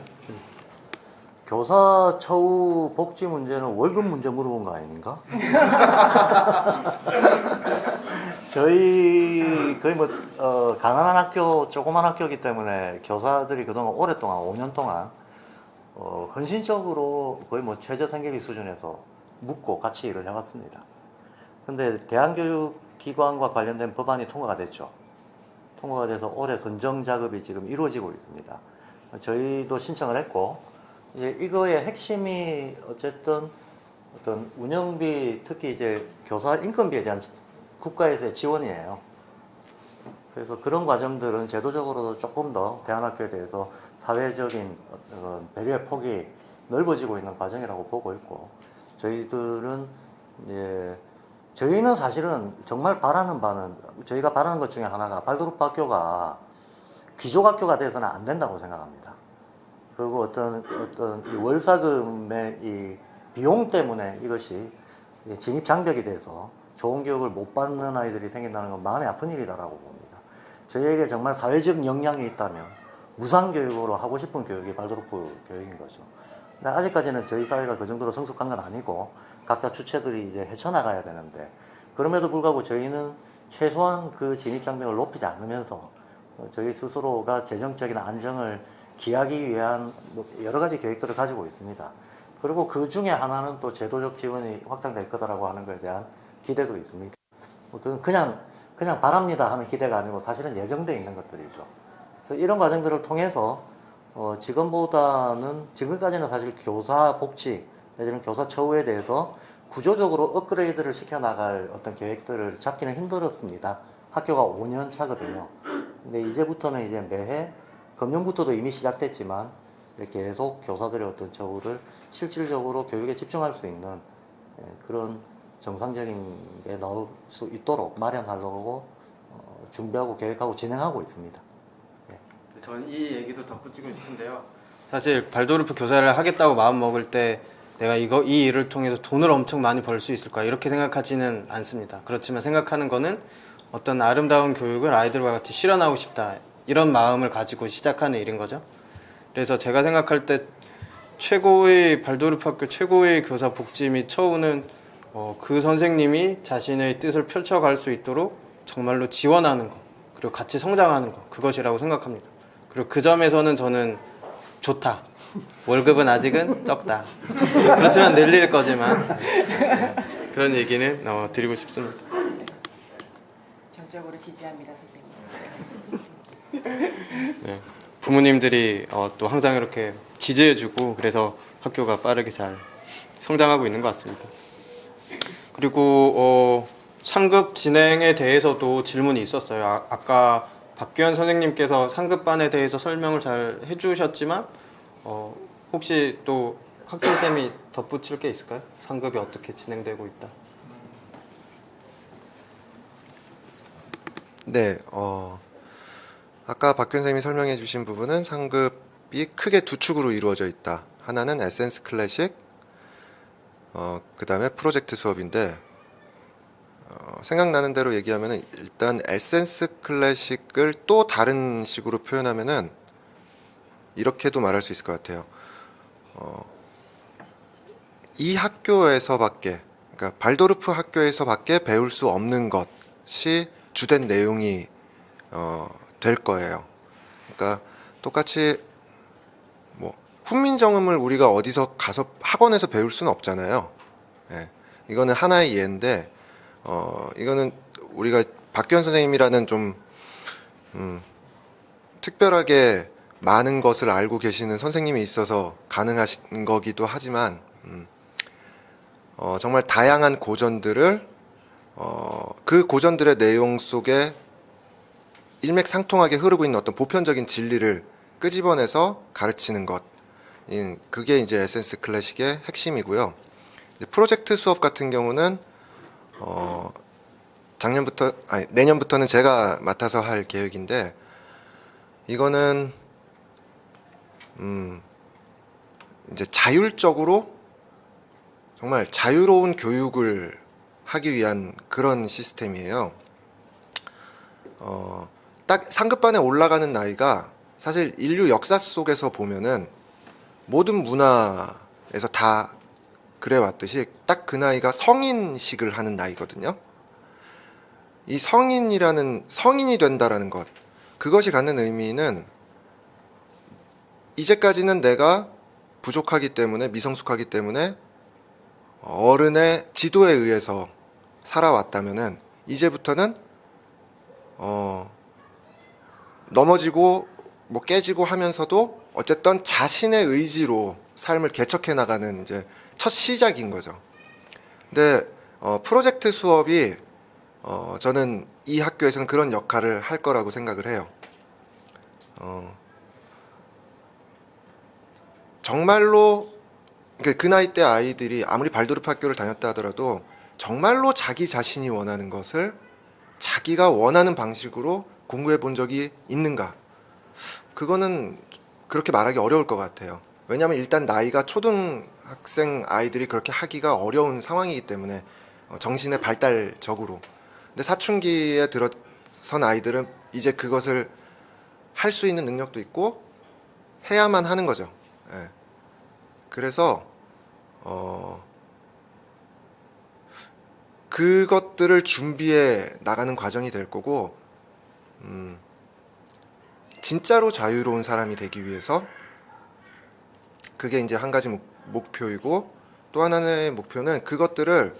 교사 처우 복지 문제는 월급 문제 물어본 거 아닙니까? 저희 거의 뭐 가난한 학교, 조그만 학교이기 때문에 교사들이 그동안 오랫동안 5년 동안 헌신적으로 거의 뭐 최저 생계비 수준에서 묻고 같이 일을 해왔습니다. 근데 대한교육기관과 관련된 법안이 통과가 됐죠. 통과가 돼서 올해 선정 작업이 지금 이루어지고 있습니다. 저희도 신청을 했고, 이제 이거의 핵심이 어쨌든 어떤 운영비, 특히 이제 교사 인건비에 대한 국가에서의 지원이에요. 그래서 그런 과정들은 제도적으로도 조금 더 대안학교에 대해서 사회적인 배려의 폭이 넓어지고 있는 과정이라고 보고 있고, 저희들은 저희는 사실은 정말 바라는 바는, 저희가 바라는 것 중에 하나가 발도르프 학교가 귀족학교가 돼서는 안 된다고 생각합니다. 그리고 어떤 이 월사금의 이 비용 때문에 이것이 진입 장벽이 돼서 좋은 교육을 못 받는 아이들이 생긴다는 건 마음이 아픈 일이다라고 봅니다. 저희에게 정말 사회적 역량이 있다면 무상교육으로 하고 싶은 교육이 발도르프 교육인 거죠. 근데 아직까지는 저희 사회가 그 정도로 성숙한 건 아니고 각자 주체들이 이제 헤쳐나가야 되는데, 그럼에도 불구하고 저희는 최소한 그 진입 장벽을 높이지 않으면서 저희 스스로가 재정적인 안정을 기하기 위한 여러 가지 계획들을 가지고 있습니다. 그리고 그 중에 하나는 또 제도적 지원이 확장될 거다라고 하는 것에 대한 기대도 있습니다. 그건 그냥 바랍니다 하는 기대가 아니고 사실은 예정되어 있는 것들이죠. 그래서 이런 과정들을 통해서 지금까지는 사실 교사 복지 내지는 교사 처우에 대해서 구조적으로 업그레이드를 시켜나갈 어떤 계획들을 잡기는 힘들었습니다. 학교가 5년 차거든요. 근데 이제부터는 이제 매해, 금년부터도 이미 시작됐지만 계속 교사들의 어떤 처우를 실질적으로 교육에 집중할 수 있는 그런 정상적인 게 나올 수 있도록 마련하려고 준비하고 계획하고 진행하고 있습니다. 저는 이 얘기도 덧붙이고 싶은데요. 사실 발도르프 교사를 하겠다고 마음 먹을 때 내가 이 일을 통해서 돈을 엄청 많이 벌 수 있을 거야, 이렇게 생각하지는 않습니다. 그렇지만 생각하는 거는 어떤 아름다운 교육을 아이들과 같이 실현하고 싶다, 이런 마음을 가지고 시작하는 일인 거죠. 그래서 제가 생각할 때 발도르프 학교 최고의 교사 복지 및 처우는 그 선생님이 자신의 뜻을 펼쳐갈 수 있도록 정말로 지원하는 것, 그리고 같이 성장하는 것, 그것이라고 생각합니다. 그리고 그 점에서는 저는 좋다. 월급은 아직은 적다. 그렇지만 늘릴 거지만, 그런 얘기는 드리고 싶습니다. 전적으로 지지합니다, 선생님. 네. 부모님들이 또 항상 이렇게 지지해주고, 그래서 학교가 빠르게 잘 성장하고 있는 것 같습니다. 그리고 상급 진행에 대해서도 질문이 있었어요. 아까 박규현 선생님께서 상급반에 대해서 설명을 잘 해주셨지만 혹시 또 학생쌤이 덧붙일 게 있을까요? 상급이 어떻게 진행되고 있다. 네, 아까 박규현 선생님이 설명해 주신 부분은 상급이 크게 두 축으로 이루어져 있다. 하나는 에센스 클래식, 그 다음에 프로젝트 수업인데, 생각나는 대로 얘기하면은 일단 에센스 클래식을 또 다른 식으로 표현하면은 이렇게도 말할 수 있을 것 같아요. 이 학교에서밖에, 그러니까 발도르프 학교에서밖에 배울 수 없는 것이 주된 내용이 될 거예요. 그러니까 똑같이 뭐 훈민정음을 우리가 어디서 가서 학원에서 배울 수는 없잖아요. 예, 이거는 하나의 예인데, 이거는 우리가 박규현 선생님이라는 좀 특별하게 많은 것을 알고 계시는 선생님이 있어서 가능하신 거기도 하지만, 정말 다양한 고전들을 그 고전들의 내용 속에 일맥상통하게 흐르고 있는 어떤 보편적인 진리를 끄집어내서 가르치는 것, 그게 이제 에센스 클래식의 핵심이고요. 이제 프로젝트 수업 같은 경우는 내년부터는 제가 맡아서 할 계획인데, 이거는 이제 자율적으로 정말 자유로운 교육을 하기 위한 그런 시스템이에요. 딱 상급반에 올라가는 나이가 사실 인류 역사 속에서 보면은 모든 문화에서 다 그래 왔듯이 딱 그 나이가 성인식을 하는 나이거든요. 이 성인이 된다라는 것, 그것이 갖는 의미는 이제까지는 내가 부족하기 때문에, 미성숙하기 때문에 어른의 지도에 의해서 살아왔다면은 이제부터는 넘어지고 뭐 깨지고 하면서도 어쨌든 자신의 의지로 삶을 개척해 나가는 이제 첫 시작인 거죠. 근데 프로젝트 수업이 저는 이 학교에서는 그런 역할을 할 거라고 생각을 해요. 정말로 그 나이 때 아이들이 아무리 발도르프 학교를 다녔다 하더라도 정말로 자기 자신이 원하는 것을 자기가 원하는 방식으로 공부해 본 적이 있는가? 그거는 그렇게 말하기 어려울 것 같아요. 왜냐하면 일단 나이가 초등학생 아이들이 그렇게 하기가 어려운 상황이기 때문에, 정신의 발달적으로. 근데 사춘기에 들어선 아이들은 이제 그것을 할 수 있는 능력도 있고 해야만 하는 거죠. 예. 그래서 그것들을 준비해 나가는 과정이 될 거고, 진짜로 자유로운 사람이 되기 위해서 그게 이제 한 가지 목표이고, 또 하나의 목표는 그것들을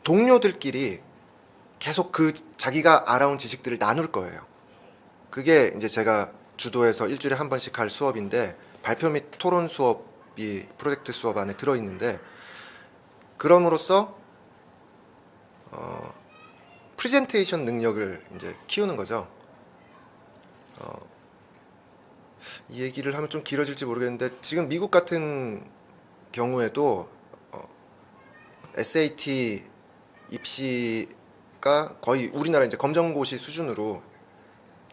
동료들끼리 계속 그 자기가 알아온 지식들을 나눌 거예요. 그게 이제 제가 주도해서 일주일에 한 번씩 할 수업인데, 발표 및 토론 수업이 프로젝트 수업 안에 들어있는데, 그럼으로써 프레젠테이션 능력을 이제 키우는 거죠. 이 얘기를 하면 좀 길어질지 모르겠는데, 지금 미국 같은 경우에도 SAT 입시가 거의 우리나라 이제 검정고시 수준으로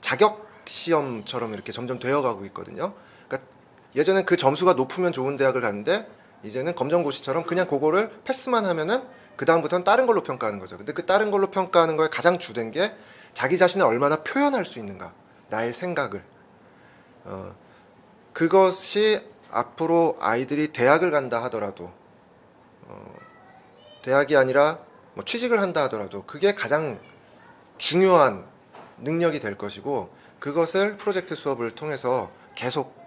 자격 시험처럼 이렇게 점점 되어가고 있거든요. 그러니까 예전엔 그 점수가 높으면 좋은 대학을 갔는데, 이제는 검정고시처럼 그냥 그거를 패스만 하면은 그 다음부터는 다른 걸로 평가하는 거죠. 근데 그 다른 걸로 평가하는 거에 가장 주된 게 자기 자신을 얼마나 표현할 수 있는가, 나의 생각을. 그것이 앞으로 아이들이 대학을 간다 하더라도, 대학이 아니라 뭐 취직을 한다 하더라도 그게 가장 중요한 능력이 될 것이고, 그것을 프로젝트 수업을 통해서 계속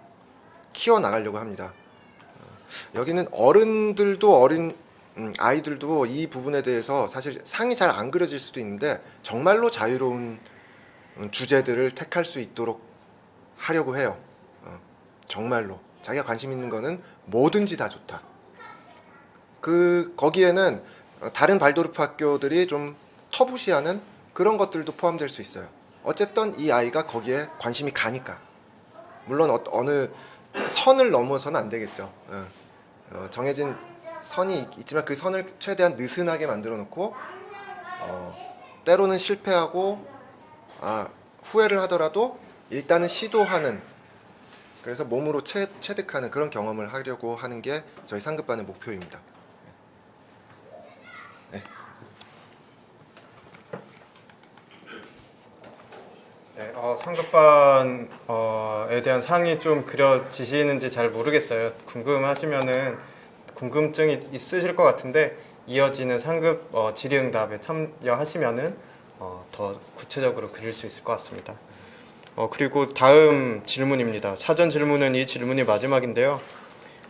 키워나가려고 합니다. 여기는 어른들도 어린 아이들도 이 부분에 대해서 사실 상이 잘 안 그려질 수도 있는데, 정말로 자유로운 주제들을 택할 수 있도록 하려고 해요. 정말로 자기가 관심 있는 거는 뭐든지 다 좋다. 거기에는 다른 발도르프 학교들이 좀 터부시하는 그런 것들도 포함될 수 있어요. 어쨌든 이 아이가 거기에 관심이 가니까. 물론 어느 선을 넘어서는 안 되겠죠. 정해진 선이 있지만 그 선을 최대한 느슨하게 만들어 놓고, 때로는 실패하고 후회를 하더라도 일단은 시도하는, 그래서 몸으로 체득하는 그런 경험을 하려고 하는 게 저희 상급반의 목표입니다. 네. 네, 상급반에 대한 상이 좀 그려지시는지 잘 모르겠어요. 궁금증이 있으실 것 같은데, 이어지는 상급 질의응답에 참여하시면은 더 구체적으로 그릴 수 있을 것 같습니다. 그리고 다음 질문입니다. 사전 질문은 이 질문이 마지막인데요.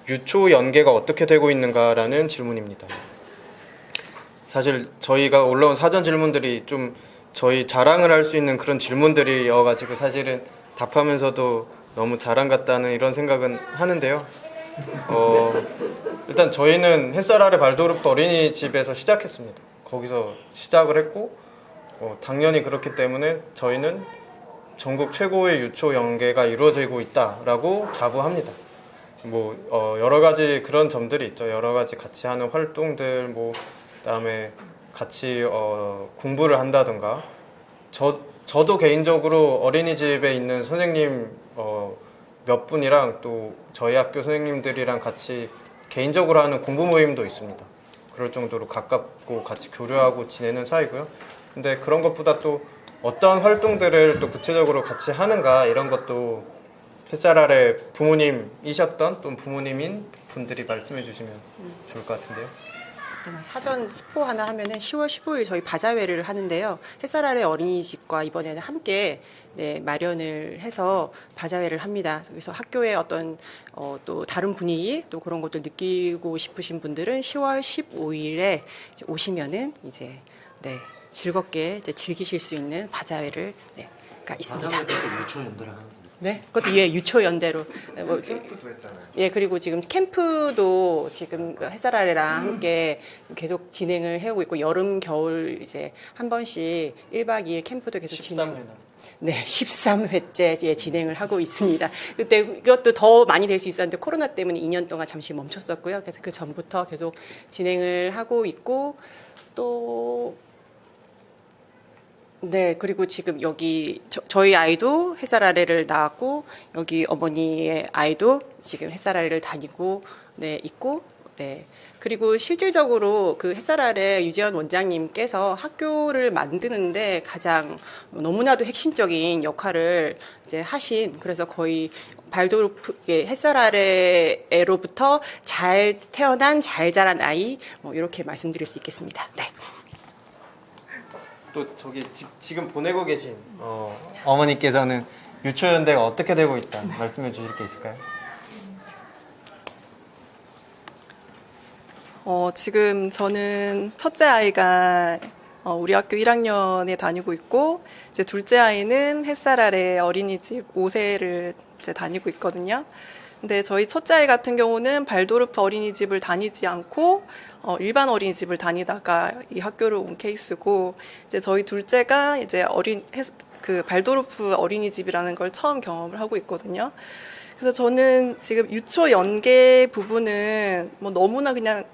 유초 연계가 어떻게 되고 있는가라는 질문입니다. 사실 저희가 올라온 사전 질문들이 좀 저희 자랑을 할 수 있는 그런 질문들이어가지고 사실은 답하면서도 너무 자랑 같다는 이런 생각은 하는데요. 일단 저희는 햇살 아래 발도르프 어린이집에서 시작했습니다. 거기서 시작을 했고 당연히 그렇기 때문에 저희는 전국 최고의 유초 연계가 이루어지고 있다라고 자부합니다. 여러 가지 그런 점들이 있죠. 여러 가지 같이 하는 활동들, 그다음에 같이 공부를 한다든가. 저도 개인적으로 어린이집에 있는 선생님 몇 분이랑 또 저희 학교 선생님들이랑 같이 개인적으로 하는 공부 모임도 있습니다. 그럴 정도로 가깝고 같이 교류하고 지내는 사이고요. 근데 그런 것보다 또 어떠한 활동들을 또 구체적으로 같이 하는가 이런 것도 햇살 아래 부모님이셨던 또 부모님인 분들이 말씀해 주시면 좋을 것 같은데요. 사전 스포 하나 하면은 10월 15일 저희 바자회를 하는데요. 햇살 아래 어린이집과 이번에는 함께 마련을 해서 바자회를 합니다. 그래서 학교의 어떤 또 다른 분위기 또 그런 것들 느끼고 싶으신 분들은 10월 15일에 오시면은 이제 즐겁게 즐기실 수 있는 바자회를 가 있습니다. 유초연대랑 네, 그것도 유초 연대로. 캠프도 했잖아요. 예, 그리고 지금 캠프도 지금 햇살 아래랑 함께 계속 진행을 해오고 있고 여름 겨울 이제 한 번씩 1박 2일 캠프도 계속 13회나. 네, 13회째 진행을 하고 있습니다. 그때 이것도 더 많이 될 수 있었는데 코로나 때문에 2년 동안 잠시 멈췄었고요. 그래서 그 전부터 계속 진행을 하고 있고 또 그리고 지금 여기 저희 아이도 햇살 아래를 나왔고 여기 어머니의 아이도 지금 햇살 아래를 다니고 있고 그리고 실질적으로 그 햇살 아래 유재현 원장님께서 학교를 만드는데 가장 너무나도 핵심적인 역할을 이제 하신 그래서 거의 발도르프 햇살 아래로부터 잘 태어난 잘 자란 아이 이렇게 말씀드릴 수 있겠습니다. 네. 또 저기 지금 보내고 계신 어머니께서는 유초연대가 어떻게 되고 있다 말씀해 주실 게 있을까요? 지금 저는 첫째 아이가 우리 학교 1학년에 다니고 있고 이제 둘째 아이는 햇살 아래 어린이집 5세를 이제 다니고 있거든요. 근데 저희 첫째 아이 같은 경우는 발도르프 어린이집을 다니지 않고 일반 어린이집을 다니다가 이 학교를 온 케이스고 이제 저희 둘째가 이제 그 발도르프 어린이집이라는 걸 처음 경험을 하고 있거든요. 그래서 저는 지금 유초 연계 부분은 너무나 그냥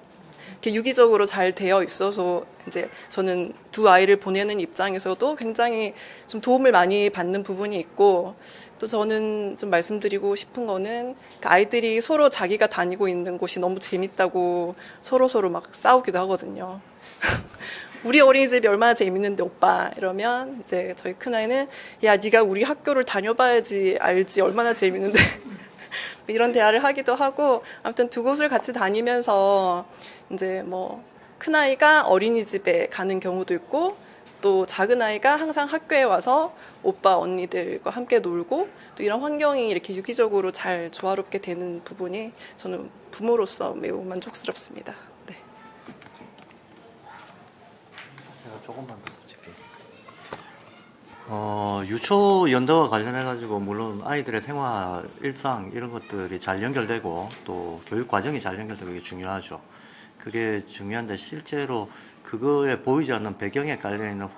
이렇게 유기적으로 잘 되어 있어서 이제 저는 두 아이를 보내는 입장에서도 굉장히 좀 도움을 많이 받는 부분이 있고 또 저는 좀 말씀드리고 싶은 거는 아이들이 서로 자기가 다니고 있는 곳이 너무 재밌다고 서로 막 싸우기도 하거든요. 우리 어린이집이 얼마나 재밌는데 오빠 이러면 이제 저희 큰아이는 야 네가 우리 학교를 다녀봐야지 알지 얼마나 재밌는데 이런 대화를 하기도 하고 아무튼 두 곳을 같이 다니면서 이제 큰아이가 어린이집에 가는 경우도 있고 또 작은아이가 항상 학교에 와서 오빠 언니들과 함께 놀고 또 이런 환경이 이렇게 유기적으로 잘 조화롭게 되는 부분이 저는 부모로서 매우 만족스럽습니다. 네. 제가 조금만 더 붙일게요. 유초 연대와 관련해 가지고 물론 아이들의 생활, 일상 이런 것들이 잘 연결되고 또 교육 과정이 잘 연결되고 이게 중요하죠. 그게 중요한데 실제로 그거에 보이지 않는 배경에 깔려 있는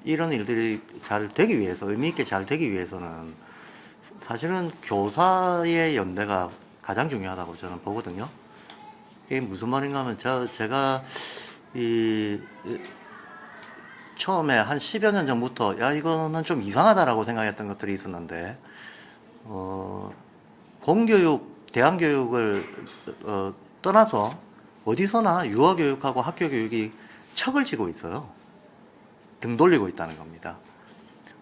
이런 일들이 잘 되기 위해서 의미 있게 잘 되기 위해서는 사실은 교사의 연대가 가장 중요하다고 저는 보거든요. 이게 무슨 말인가 하면 제가 처음에 한 10여 년 전부터 야 이거는 좀 이상하다라고 생각했던 것들이 있었는데 공교육, 대안교육을 떠나서 어디서나 유아교육하고 학교교육이 척을 지고 있어요. 등 돌리고 있다는 겁니다.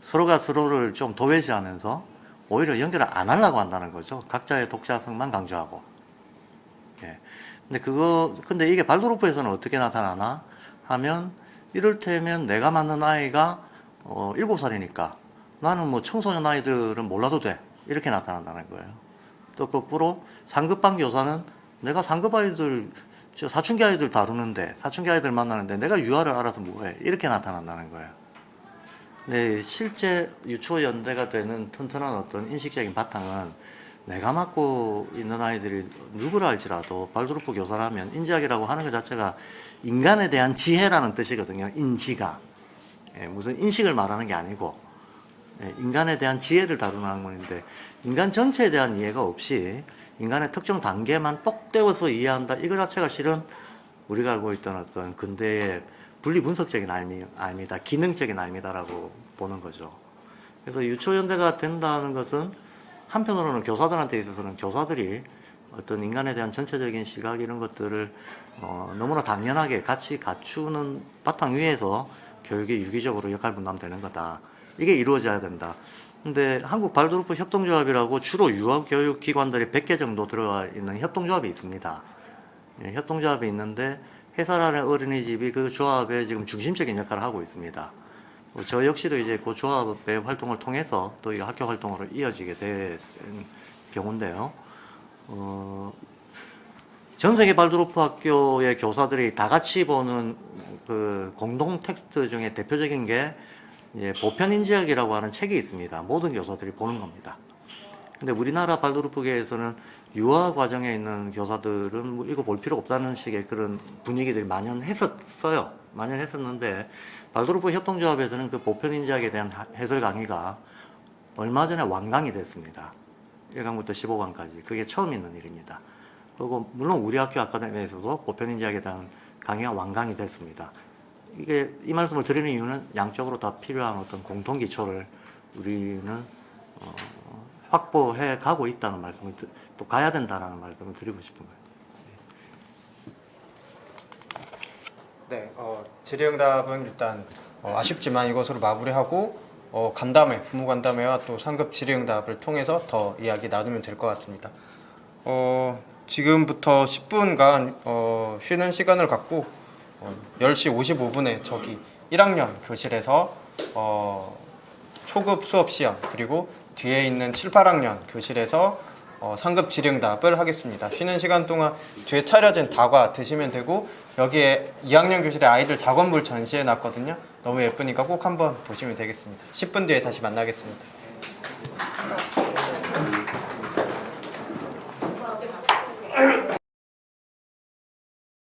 서로가 서로를 좀 도외시하면서 오히려 연결을 안 하려고 한다는 거죠. 각자의 독자성만 강조하고. 예. 근데 이게 발도르프에서는 어떻게 나타나나 하면 이를테면 내가 맞는 아이가 7살이니까 나는 청소년 아이들은 몰라도 돼. 이렇게 나타난다는 거예요. 또 거꾸로 상급반 교사는 내가 상급 아이들 사춘기 아이들 다루는데 사춘기 아이들 만나는데 내가 유아를 알아서 뭐해 이렇게 나타난다는 거예요. 네, 실제 유초 연대가 되는 튼튼한 어떤 인식적인 바탕은 내가 맡고 있는 아이들이 누구라 할지라도 발도르프 교사라면 인지학이라고 하는 것 자체가 인간에 대한 지혜라는 뜻이거든요. 인지가. 예, 무슨 인식을 말하는 게 아니고 예, 인간에 대한 지혜를 다루는 학문인데 인간 전체에 대한 이해가 없이 인간의 특정 단계만 똑 떼워서 이해한다. 이거 자체가 실은 우리가 알고 있던 어떤 근대의 분리분석적인 알미다. 기능적인 알미다라고 보는 거죠. 그래서 유초연대가 된다는 것은 한편으로는 교사들한테 있어서는 교사들이 어떤 인간에 대한 전체적인 시각 이런 것들을 너무나 당연하게 같이 갖추는 바탕 위에서 교육이 유기적으로 역할 분담되는 거다. 이게 이루어져야 된다. 근데 한국 발도르프 협동조합이라고 주로 유아교육 기관들이 100개 정도 들어가 있는 협동조합이 있습니다. 예, 협동조합이 있는데 해사라는 어린이집이 그 조합의 지금 중심적인 역할을 하고 있습니다. 저 역시도 이제 그 조합의 활동을 통해서 또 이 학교 활동으로 이어지게 된 경우인데요. 전 세계 발도르프 학교의 교사들이 다 같이 보는 그 공동 텍스트 중에 대표적인 게 이제 보편인지학이라고 하는 책이 있습니다. 모든 교사들이 보는 겁니다. 근데 우리나라 발도르프계에서는 유아 과정에 있는 교사들은 뭐 이거 볼 필요 없다는 식의 그런 분위기들이 만연했었어요. 만연했었는데 발도르프 협동조합에서는 그 보편인지학에 대한 해설 강의가 얼마 전에 완강이 됐습니다. 1강부터 15강까지. 그게 처음 있는 일입니다. 그리고 물론 우리 학교 아카데미에서도 보편인지학에 대한 강의가 완강이 됐습니다. 이게 이 말씀을 드리는 이유는 양쪽으로 다 필요한 어떤 공통 기초를 우리는 확보해 가고 있다는 말씀을 또 가야 된다라는 말씀을 드리고 싶은 거예요. 네, 질의응답은 일단 아쉽지만 이것으로 마무리하고 간담회, 부모 간담회와 또 상급 질의응답을 통해서 더 이야기 나누면 될 것 같습니다. 지금부터 10분간 쉬는 시간을 갖고 10시 55분에 저기 1학년 교실에서 초급 수업 시연 그리고 뒤에 있는 7, 8학년 교실에서 상급 질의응답을 하겠습니다. 쉬는 시간 동안 뒤에 차려진 다과 드시면 되고 여기에 2학년 교실에 아이들 작업물 전시해 놨거든요. 너무 예쁘니까 꼭 한번 보시면 되겠습니다. 10분 뒤에 다시 만나겠습니다.